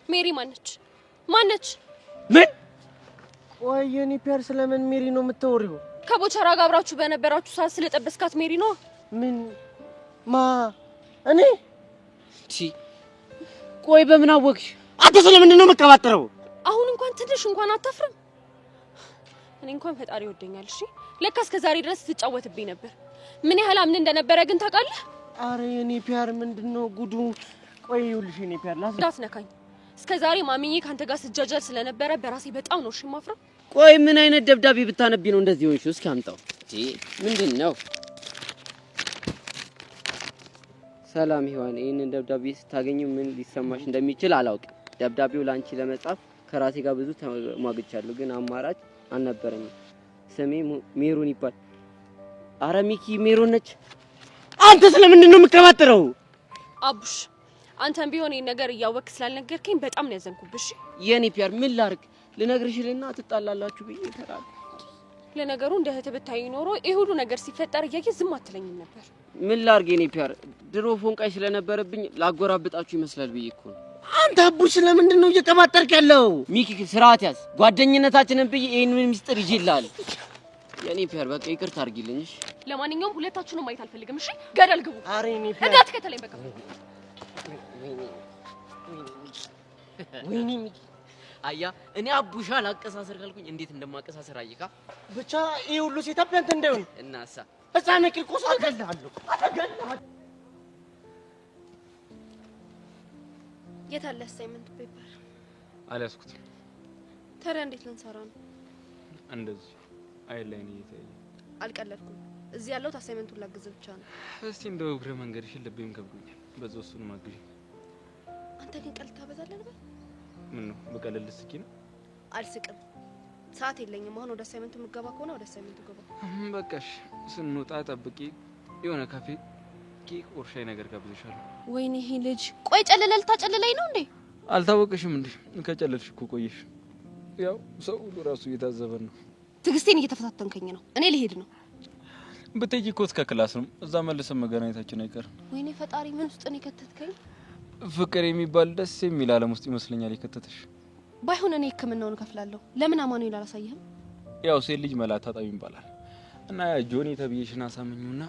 ሜሪ ማነች? ምን? ቆይ የኔ ፒያር ስለምን ሜሪ ነው የምታወሪው? ከቦቸራ ጋር አብራችሁ በነበራችሁ ሰዓት ስለጠበስካት ሜሪ ነው። ምን እኔ ቆይ በምን አወቅሽ? አንተ ስለምንድን ነው የምትቀባጥረው? አሁን እንኳን ትንሽ እንኳን አታፍርም? እኔ እንኳን ፈጣሪ ይወደኛል። እሺ ለካ እስከ ዛሬ ድረስ ትጫወትብኝ ነበር። ምን ያህል አምን እንደነበረ ግን ታውቃለህ? አረ የኔ ፒያር ምንድነው ጉዱ? ቆይ ይኸውልሽ የኔ ፒያር እንዳትነካኝ። እስከ ዛሬ ማሚዬ ካንተ ጋር ስጃጃል ስለነበረ በራሴ በጣም ነው ማፍረው። ቆይ ምን አይነት ደብዳቤ ብታነቢ ነው እንደዚህ ሆንሽ? እስኪ አምጣው። ምንድነው? ሰላም ሔዋን፣ ይህንን ደብዳቤ ስታገኙ ምን ሊሰማሽ እንደሚችል አላውቅም። ደብዳቤው ላንቺ ለመጻፍ ከራሴ ጋር ብዙ ተሟግቻለሁ፣ ግን አማራጭ አልነበረኝም። ስሜ ሜሮን ይባል። አረ ሚኪ ሜሮን ነች። አንተ ስለምንድን ነው የምትቀባጥረው? አቡሽ አንተም ቢሆን ይሄን ነገር እያወቅህ ስላልነገርከኝ በጣም ነው ያዘንኩብሽ። የኔ ፒያር ምን ላድርግ? ልነግርሽልና ትጣላላችሁ ብዬ ተራል። ለነገሩ እንደ እህት ብታይ ኖሮ ይሄ ሁሉ ነገር ሲፈጠር እያየ ዝም አትለኝም ነበር። ምን ላድርግ የኔ ፒያር? ድሮ ፎንቃይ ስለነበረብኝ ላጎራብጣችሁ ይመስላል ብዬ እኮ ነው። አንተ አቡሽ ስለምንድን ነው እየቀባጠርክ ያለው? ሚኪ ስርዓት ያዝ። ጓደኝነታችንን ብዬ ይሄንን ሚስጥር ይዤልሃል። የኔ ፒያር በቃ ይቅርታ አድርጊልኝ። እሺ ለማንኛውም ሁለታችሁንም ማየት አልፈልግም። እሺ ገደል ግቡ። አረ እኔ ፒያር እንዳትከተለኝ በቃ። ወይኔ ሚኪ አያ እኔ አቡሻ ላቀሳሰር ካልኩኝ እንዴት እንደማቀሳሰር አየካ። ብቻ ይሄ ሁሉ ሴታፕ ያንተ እንዳይሆን እናሳ ህፃን ቂርቆስ አገላለሁ። የት አለ አሳይመንት ፔፐር? አልያዝኩትም። ታዲያ እንዴት ልንሰራ ነው? እንደዚህ አይል ላይ ነው እየታየ። አልቀለድኩም። እዚህ ያለሁት አሳይመንቱን ላግዝ ብቻ ነው። እስቲ እንደው እግረ መንገድሽን ልቤም ከብዶኛል። በዛው እሱን ማግዢ። አንተ ግን ቀልድ ታበዛለህ ነበር። ምን ነው በቀለል ስቂ ነው? አልስቅም። ሰዓት የለኝም። አሁን ወደ አሳይመንቱ ምገባ ከሆነ ወደ አሳይመንቱ ገባ። በቃሽ። ስንወጣ ጠብቂ። የሆነ ካፌ ኬክ ኦርሻይ ነገር ጋብዝሻለሁ። ወይኔ ይሄ ልጅ ቆይ ጨለለል ታጨለለኝ ነው እንዴ? አልታወቅሽም እንዴ? ከጨለልሽ እኮ ቆየሽ። ያው ሰው ሁሉ ራሱ እየታዘበን ነው። ትዕግስቴን እየተፈታተንከኝ ነው። እኔ ልሄድ ነው። ብትሄጂ እኮ እስከ ክላስ ነው። እዛ መልሰን መገናኘታችን አይቀርም። ወይኔ ፈጣሪ ምን ውስጥ ነው የከተትከኝ? ፍቅር የሚባል ደስ የሚል ዓለም ውስጥ ይመስለኛል የከተተሽ። ባይሆን እኔ ህክምናውን ከፍላለሁ። ለምን አማኑኤል አላሳየህም? ያው ሴት ልጅ መላት ታጣቢ ይባላል እና ጆኒ ተብዬሽን አሳምኚውና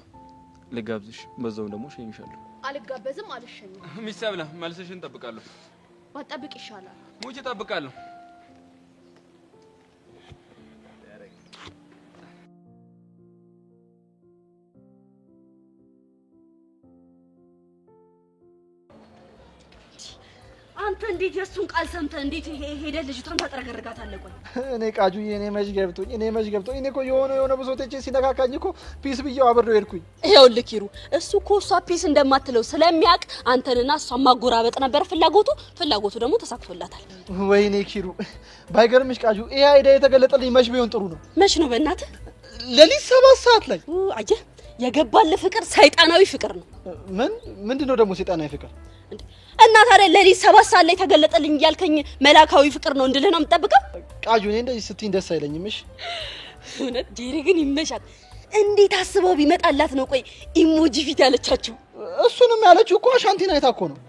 ልጋብዝሽ፣ በዛው ደግሞ ሸኝሻለሁ። አልጋበዝም፣ አልሸኝም። ሚስት ብላ መልሰሽን እጠብቃለሁ። ባጠብቅ ይሻላል። ሙጭ እጠብቃለሁ። አንተ እንዴት የሱን ቃል ሰምተህ እንዴት ሄደ ልጅቷን ታጠረገርጋታለህ? ቆይ እኔ ቃጁዬ እኔ መች ገብቶኝ እኔ እኮ የሆነ ብሶቴቼ ሲነካካኝ እኮ ፒስ ብዬው አብሬው ሄድኩኝ። ይኸውልህ ኪሩ፣ እሱ እኮ እሷ ፒስ እንደማትለው ስለሚያውቅ አንተንና እሷን ማጎራበጥ ነበር ፍላጎቱ ደግሞ ተሳክቶላታል። ወይኔ ኪሩ፣ ባይገርምሽ ቃጁ ይሄ አይዲያ የተገለጠልኝ መች ቢሆን ጥሩ ነው። መች ነው በእናትህ? ሌሊት 7 ሰዓት ላይ። አየህ፣ የገባልህ ፍቅር ሰይጣናዊ ፍቅር ነው። ምንድነው ደግሞ ሰይጣናዊ ፍቅር? እና ታዲያ ሌሊት 7 ሰዓት ላይ ተገለጠልኝ እያልከኝ መላካዊ ፍቅር ነው እንድልህ ነው የምጠብቀው? ቃጁ እኔ እንደዚህ ስትይኝ ደስ አይለኝም። እሺ እውነት ጄሪ ግን ይመሻል። እንዴት አስበው ቢመጣላት ነው ቆይ ኢሞጂ ፊት ያለቻቸው? እሱንም ያለችው እኮ አሻንቲን አይታ እኮ ነው።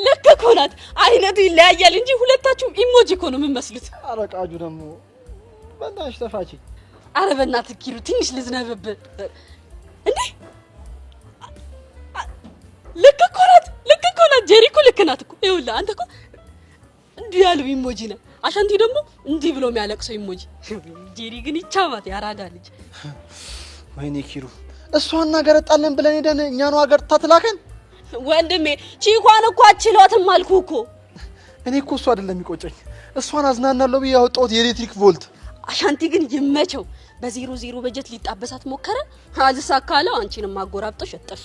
ልክ እኮ ናት። አይነቱ ይለያያል እንጂ ሁለታችሁም ኢሞጂ እኮ ነው የምመስሉት። ኧረ ቃጁ ደግሞ በእናትሽ ተፋቺ። ኧረ በእናትህ ኪሩ ትንሽ ልዝነብብህ እንዴ። ልክ እኮ ናት ጄሪ እኮ ልክ ናት እኮ። ይኸውልህ አንተ እኮ እንዲህ ያለው ኢሞጂ ነህ፣ አሻንቲ ደግሞ እንዲህ ብሎ የሚያለቅሰው ኢሞጂ። ጄሪ ግን ይቻማት ያራዳ ልጅ። ወይኔ ኪሩ፣ እሷን እናገረጣለን ብለን ሄደን እኛ ነው አገርታ ትላከን። ወንድሜ ቺኳን እኮ አችሏትም አልኩህ እኮ። እኔ እኮ እሷ አይደለም የሚቆጨኝ፣ እሷን አዝናናለሁ ብዬ ያወጣሁት የኤሌክትሪክ ቮልት። አሻንቲ ግን ይመቸው። በ00 በጀት ሊጣበሳት ሞከረ፣ አልሳካለው። አንቺንም ማጎራብጦ ሸጠፍ።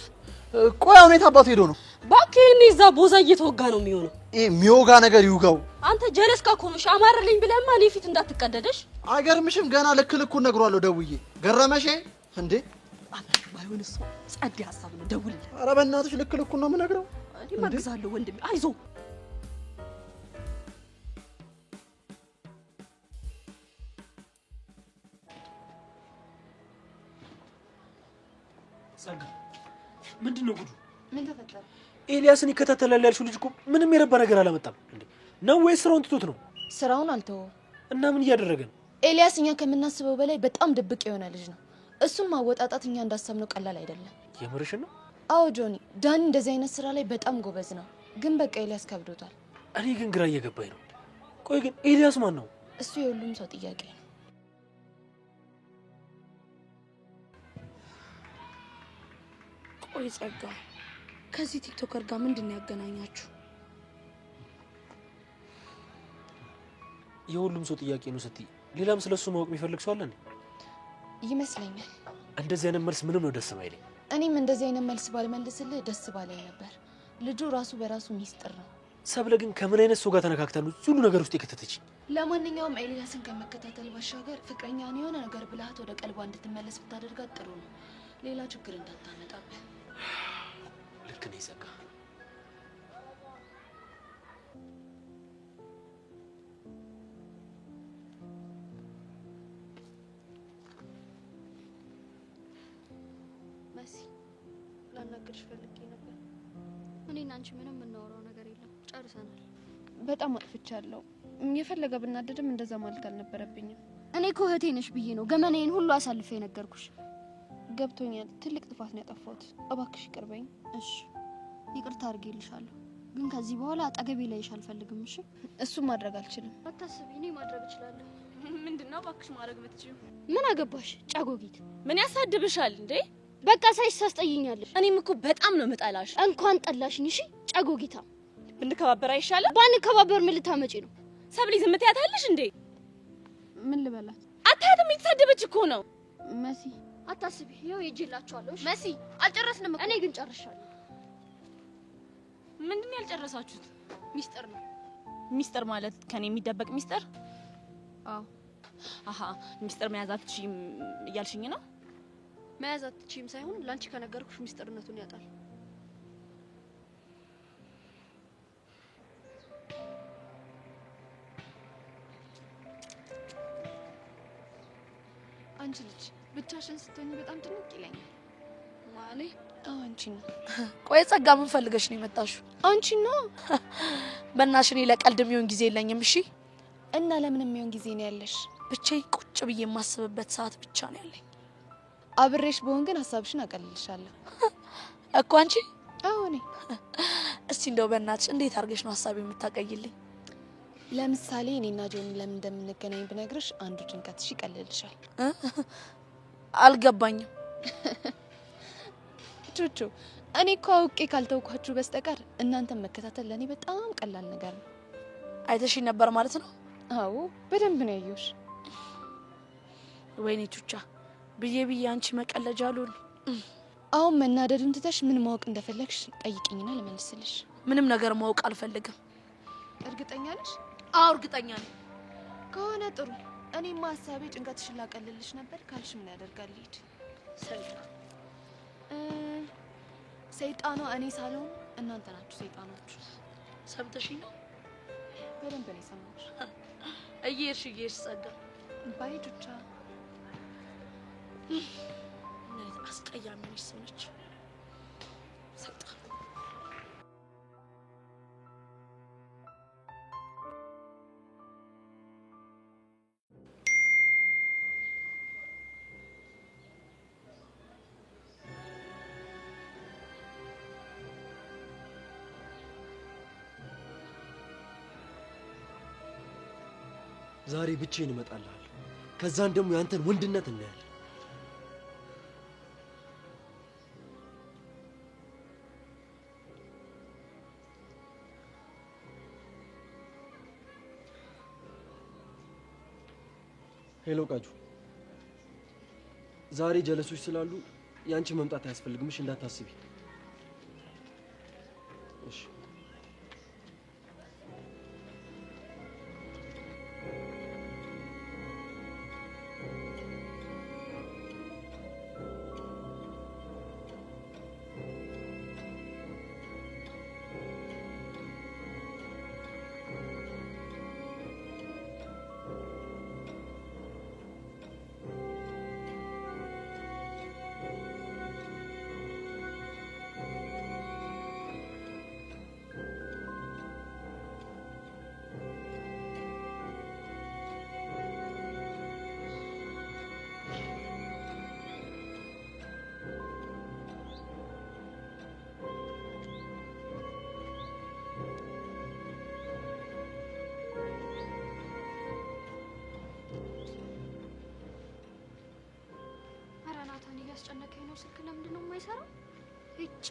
ቆይ አሁን የት አባቱ ሄዶ ነው? እባክህ እኔ እዛ ቦዛ እየተወጋ ነው የሚሆነው። የሚወጋ ነገር ይውጋው። አንተ ጀለስ ካኮኑሽ አማረልኝ ብለህማ እኔ ፊት እንዳትቀደደሽ። አይገርምሽም? ገና ልኩን ነግሯለሁ ደውዬ። ገረመሽ እንዴ? ባይሆን እሱ ጸድ ሀሳብ ነው፣ ደውልልህ። ኧረ በእናትሽ ልኩን ነው የምነግረው። እኔ ማግዛለሁ ወንድሜ፣ አይዞህ። ጸጋ ምንድነው ጉዱ? ምን ተፈጠረ? ኤልያስን ይከታተላል ያልሽው ልጅ እኮ ምንም የረባ ነገር አላመጣም እንዴ? ነው ወይስ ስራውን ትቶት ነው? ስራውን አልተወው። እና ምን እያደረገ ነው? ኤልያስ እኛ ከምናስበው በላይ በጣም ድብቅ የሆነ ልጅ ነው። እሱን ማወጣጣት እኛ እንዳሰብነው ቀላል አይደለም። የምርሽ ነው? አዎ ጆኒ፣ ዳኒ እንደዚህ አይነት ስራ ላይ በጣም ጎበዝ ነው። ግን በቃ ኤልያስ ከብዶታል። እኔ ግን ግራ እየገባኝ ነው። ቆይ ግን ኤልያስ ማን ነው? እሱ የሁሉም ሰው ጥያቄ ነው። ቆይ ጸጋ፣ ከዚህ ቲክቶከር ጋር ምንድን ነው ያገናኛችሁ? የሁሉም ሰው ጥያቄ ነው ስትይ ሌላም ስለሱ ማወቅ የሚፈልግ ሰው አለ ይመስለኛል። እንደዚህ አይነት መልስ ምንም ነው ደስ ባይለኝ። እኔም እንደዚህ አይነት መልስ ባልመልስልህ ደስ ባለኝ ነበር። ልጁ ራሱ በራሱ ሚስጥር ነው። ሰብለ ግን ከምን አይነት ሰው ጋር ተነካክታ ነው ሁሉ ነገር ውስጥ የከተተች? ለማንኛውም ኤልያስን ከመከታተል ባሻገር ፍቅረኛን የሆነ ነገር ብልሃት ወደ ቀልቧ እንድትመለስ ብታደርጋት ጥሩ ነው። ሌላ ችግር እንዳታመጣብህ። ልክ ነኝ ጸጋ። መሲ ላናግርሽ ፈልጌ ነበር። እኔና አንቺ ምንም የምናወራው ነገር የለም፣ ጨርሰናል። በጣም አጥፍቻለሁ። የፈለገ ብናደድም እንደዛ ማለት አልነበረብኝም። እኔ እኮ እህቴ ነሽ ብዬ ነው ገመናዬን ሁሉ አሳልፌ ነገርኩሽ። ገብቶኛል። ትልቅ ጥፋት ነው ያጠፋሁት። እባክሽ ይቅር በይኝ። እሺ ይቅርታ አድርጌልሻለሁ፣ ግን ከዚህ በኋላ አጠገቤ ላይሽ አልፈልግም። እሺ እሱም ማድረግ አልችልም። አታስቢ፣ እኔ ማድረግ እችላለሁ። ምንድነው እባክሽ ማድረግ ብትችይው? ምን አገባሽ ጫጎጊት? ምን ያሳድብሻል እንዴ? በቃ ሳይሽ ታስጠይኛለሽ። እኔም እኮ በጣም ነው መጣላሽ። እንኳን ጠላሽኝ። እሺ ጫጎጊታ፣ ብንከባበር አይሻልም? ባንከባበር ምን ልታመጪ ነው? ሰብሊ ዝም ትያታለሽ እንዴ? ምን ልበላት? አታያትም? የተሳደበች እኮ ነው። መሲ አታስቢ፣ ይኸው ሄጄላችኋለሁ። መሲ አልጨረስንም እኮ። እኔ ግን ጨርሻለሁ። ምንድን ያልጨረሳችሁት? ሚስጥር ነው። ሚስጥር ማለት ከኔ የሚደበቅ ሚስጥር? አዎ። አሃ ሚስጥር መያዝ አትችይም እያልሽኝ ነው? መያዝ አትችይም ሳይሆን ላንቺ ከነገርኩሽ ሚስጥርነቱን ያጣል። አንቺ ልጅ ብቻሽን ስትሆኚ በጣም ጭንቅ ይለኛል። ማኔ አንቺ ነው። ቆይ ጸጋ ምን ፈልገሽ ነው የመጣሽው? አንቺ ነው። በእናትሽ እኔ ለቀልድ የሚሆን ጊዜ የለኝም። እሺ እና ለምን የሚሆን ጊዜ ነው ያለሽ? ብቻዬን ቁጭ ብዬ የማስብበት ሰዓት ብቻ ነው ያለኝ። አብሬሽ በሆን ግን ሀሳብሽን አቀልልሻለሁ እኮ አንቺ። አዎ እኔ። እስቲ እንደው በእናትሽ እንዴት አድርገሽ ነው ሀሳብ የምታቀይልኝ? ለምሳሌ እኔና ጆኒ ለምን እንደምንገናኝ ብነግርሽ አንዱ ጭንቀትሽ ይቀልልሻል። አልገባኝም። ቹቹ እኔ እኮ አውቄ ካልተውኳችሁ በስተቀር እናንተን መከታተል ለኔ በጣም ቀላል ነገር ነው። አይተሽኝ ነበር ማለት ነው? አዎ በደንብ ነው ያየሁሽ። ወይኔ ቹቻ ብዬ አንቺ መቀለጃ አሉን። አሁን መናደዱን ትተሽ ምን ማወቅ እንደፈለግሽ ጠይቂኝና ልመልስልሽ። ምንም ነገር ማወቅ አልፈልግም። እርግጠኛ ነሽ? አዎ እርግጠኛ ነኝ። ከሆነ ጥሩ። እኔማ ሀሳቤ ጭንቀትሽን ላቀልልሽ ነበር ካልሽ ምን ያደርጋል ይሄድ። ሰይጣኗ እኔ ሳልሆን እናንተ ናችሁ ሰይጣኖቹ። ሰምተሽኝ ነው? በደንብ ነው የሰማሁሽ። እየሄድሽ ጸጋ ባይ ቹቻ። አስቀያሚ ነሽ ሰው ነች። ሰይጣን ዛሬ ብቻዬን እመጣልሃለሁ። ከዛን ደግሞ ያንተን ወንድነት እናያለን። ሄሎ ቃጁ፣ ዛሬ ጀለሶች ስላሉ ያንቺ መምጣት አያስፈልግምሽ፣ እንዳታስቢ እሺ? እያስጨነቀኝ ነው። ስልክ ለምንድን ነው የማይሰራው? እጭ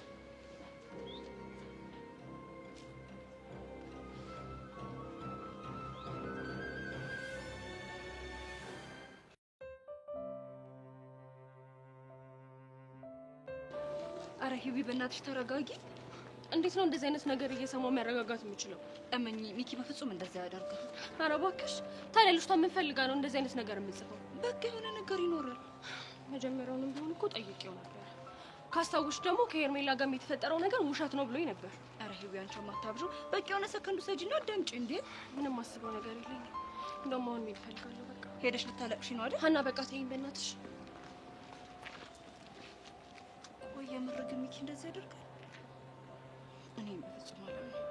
አረ ሂዊ በእናትሽ ተረጋጊ። እንዴት ነው እንደዚህ አይነት ነገር እየሰማው የሚያረጋጋት የሚችለው? እመኚ ሚኪ በፍጹም እንደዛ ያደርጋል። አረ እባክሽ ታዲያ ልጅቷ ምን ፈልጋ ነው እንደዚህ አይነት ነገር የምጽፈው? በቃ የሆነ ነገር ይኖራል። መጀመሪያውንም ቢሆን እኮ ጠይቄው ነበር። ካስታውሽ ደግሞ ከሄርሜላ ጋር የተፈጠረው ነገር ውሸት ነው ብሎኝ ነበር። አረ ሂዊ አንቺ ማታብዡ። በቃ የሆነ ሰከንዱ ሰጂና አዳምጪ። እንዴ ምንም አስበው ነገር የለኝም። እንደውም አሁን መሄድ እፈልጋለሁ። በቃ ሄደሽ ልታለቅሽ ነው አይደል? ሀና በቃ ተይኝ በእናትሽ። ቆይ የምር ግን ሚኪ እንደዛ ያደርጋል? እኔ በፍጹም አላምንም።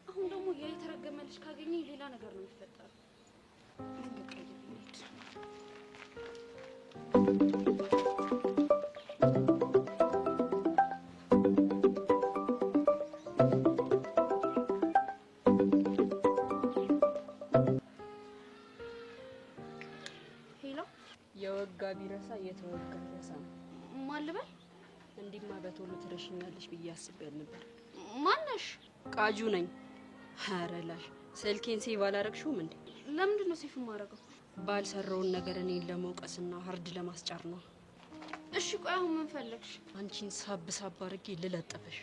አሁን ደግሞ ያ የተረገመ ልጅ ካገኘኝ ሌላ ነገር ነው የሚፈጠረው። በቃ ይሄድ የወጋ ቢረሳ የተወጋ ቢረሳ ነው። ማን ልበል? እንዲማ በቶሎ ትረሽኛለሽ ብዬ አስቤ ነበር። ማነሽ? ቃጁ ነኝ። ኧረ ላሽ ስልኬን ሴቭ አላረግሽውም እንዴ? ለምንድን ነው ሴፍ የማደርገው? ባልሰራውን ነገር እኔን ለመውቀስና ሀርድ ለማስጫር ነው። እሺ ቆይ አሁን ምን ፈለግሽ? አንቺን ሳብ ሳብ አድርጌ ልለጥፍሽ።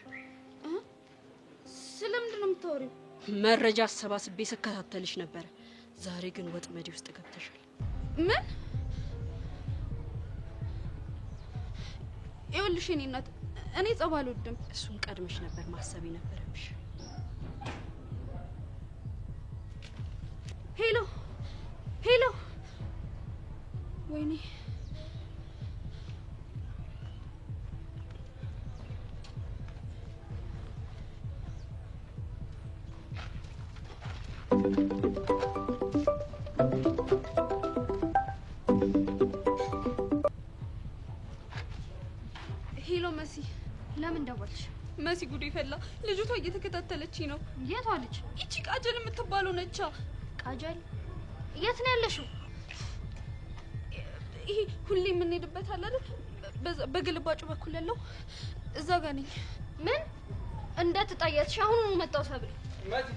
ስለምንድን ነው የምታወሪው? መረጃ አሰባስቤ ስከታተልሽ ነበረ። ዛሬ ግን ወጥመዴ ውስጥ ገብተሻል። ምን? ይኸውልሽ የእኔ እናት እኔ ጸብ አልወድም። እሱን ቀድመሽ ነበር ማሰብ የነበረብሽ። ሄሎ ሄሎ፣ ወይኔ ሄሎ መሲ፣ ለምን ደወልሽ? መሲ ጉዴ ፈላ። ልጅቷ እየተከታተለችኝ ነው። የቷ ልጅ? ይቺ ቃጀል የምትባለው ነቻ። ቃጀል? የት ነው ያለሽው? ይሄ ሁሌ የምንሄድበት አለ አይደል? በግልባጩ በኩል ያለው እዛ ጋር ነኝ። ምን እንደተጣያትሽ? አሁን መጣው ሰብሪ። መሲ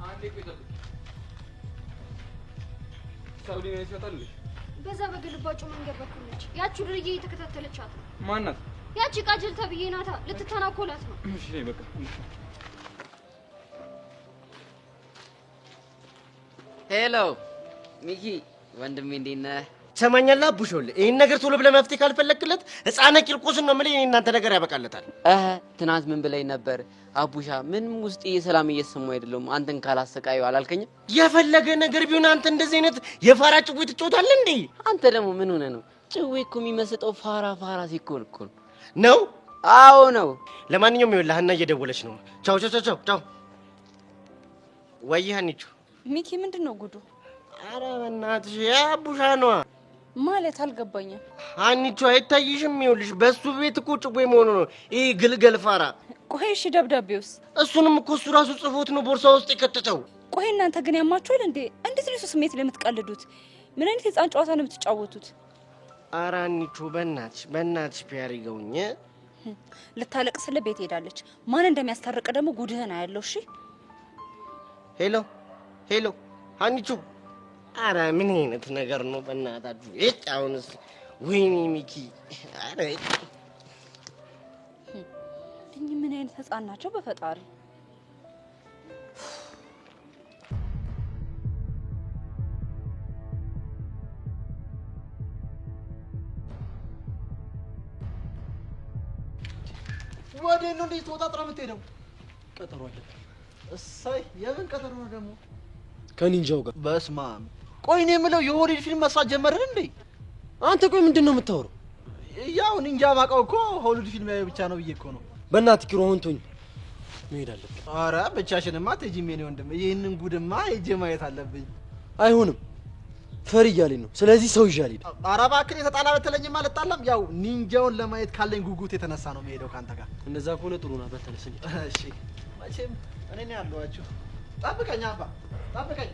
አንዴ ቆይ ጠብቂ። ሳውዲ ነው ይፈታል። በዛ በግልባጩ መንገድ በኩል ነች። ያቺ ድርዬ እየተከታተለቻት ነው። ማናት? ያቺ ቃጀል ተብዬ ናታ። ልትተናኮላት ነው። እሺ በቃ ሄሎ ሚኪ ወንድሜ እንዴት ነህ? ሰማኛለህ አቡሾል፣ ይሄን ነገር ቶሎ ብለህ መፍትሄ ካልፈለክለት ህፃነ ቂርቆስን ነው የምልህ። እናንተ ነገር ያበቃለታል። ትናንት ምን ብለኝ ነበር አቡሻ? ምንም ውስጤ ሰላም እየተሰማው አይደለም አንተን ካላሰቃዩ አላልከኝም? የፈለገ ነገር ቢሆን አንተ እንደዚህ አይነት የፋራ ጭዌ ትጫወታለህ እንዴ? አንተ ደግሞ ምን ሆነህ ነው? ጭዌ እኮ የሚመስጠው ፋራ ሲኮን እኮ ነው። አዎ ነው። ለማንኛውም ይኸውልህ ሀና እየደወለች ነው። ቻው ቻው ቻው ቻው። ወይ ሀኒቹ። ሚኪ ምንድን ነው ጉዱ? ኧረ በእናትሽ የአቡሻ ነዋ። ማለት አልገባኝም። ሀኒቹ አይታይሽም? ይኸውልሽ በሱ ቤት እኮ ጭዌ መሆኑ ነው። ይህ ግልገል ፋራ። ቆይ እሺ ደብዳቤውስ? እሱንም እኮ እሱ ራሱ ጽፎት ነው ቦርሳ ውስጥ የከተተው። ቆይ እናንተ ግን ያማችኋል እንዴ? እንዴት ነው ስሜት ለምትቀልዱት? ምን አይነት የህፃን ጨዋታ ነው የምትጫወቱት? ኧረ ሀኒቹ በእናትሽ ፒያር ይገውኝ። ልታለቅስልህ ቤት ሄዳለች። ማን እንደሚያስታርቅ ደግሞ ጉድህን አያለው። እሺ ሄሎ ሄሎ ሀኒቹ። ኧረ ምን አይነት ነገር ነው በእናታችሁ? እጭ አሁንስ ወይኔ ሚኪ። ኧረ እኚህ ምን አይነት ህፃን ናቸው በፈጣሪ። ወዴት ነው እንዴ ተወጣጥራ የምትሄደው? ቀጠሮ አለ። እሰይ፣ የምን ቀጠሮ ነው ደግሞ? ከኒንጃው ጋር። በስመ አብ። ቆይ እኔ የምለው የሆሊውድ ፊልም መስራት ጀመርን እንዴ? አንተ ቆይ ምንድን ነው የምታወራው? ያው ኒንጃ ማውቀው እኮ ሆሊውድ ፊልም ያየው ብቻ ነው ብዬ እኮ ነው። በእናትህ ኪሮ ሆንቶኝ መሄድ አለብኝ። ኧረ ብቻሽንማ አትሄጂም የኔ ወንድም። ይህንን ጉድማ ሄጄ ማየት አለብኝ። አይሆንም፣ ፈሪ እያለኝ ነው። ስለዚህ ሰው ይዤ አልሄድም። ኧረ እባክህ የተጣላ በተለኝማ አልጣላም። ያው ኒንጃውን ለማየት ካለኝ ጉጉት የተነሳ ነው የምሄደው ካንተ ጋር። እንደዛ ከሆነ ጥሩ ነው። በተነስ እንሂድ። እሺ መቼም እኔ ነው ያለኋችሁ። ጠብቀኝ አባ ጠብቀኝ።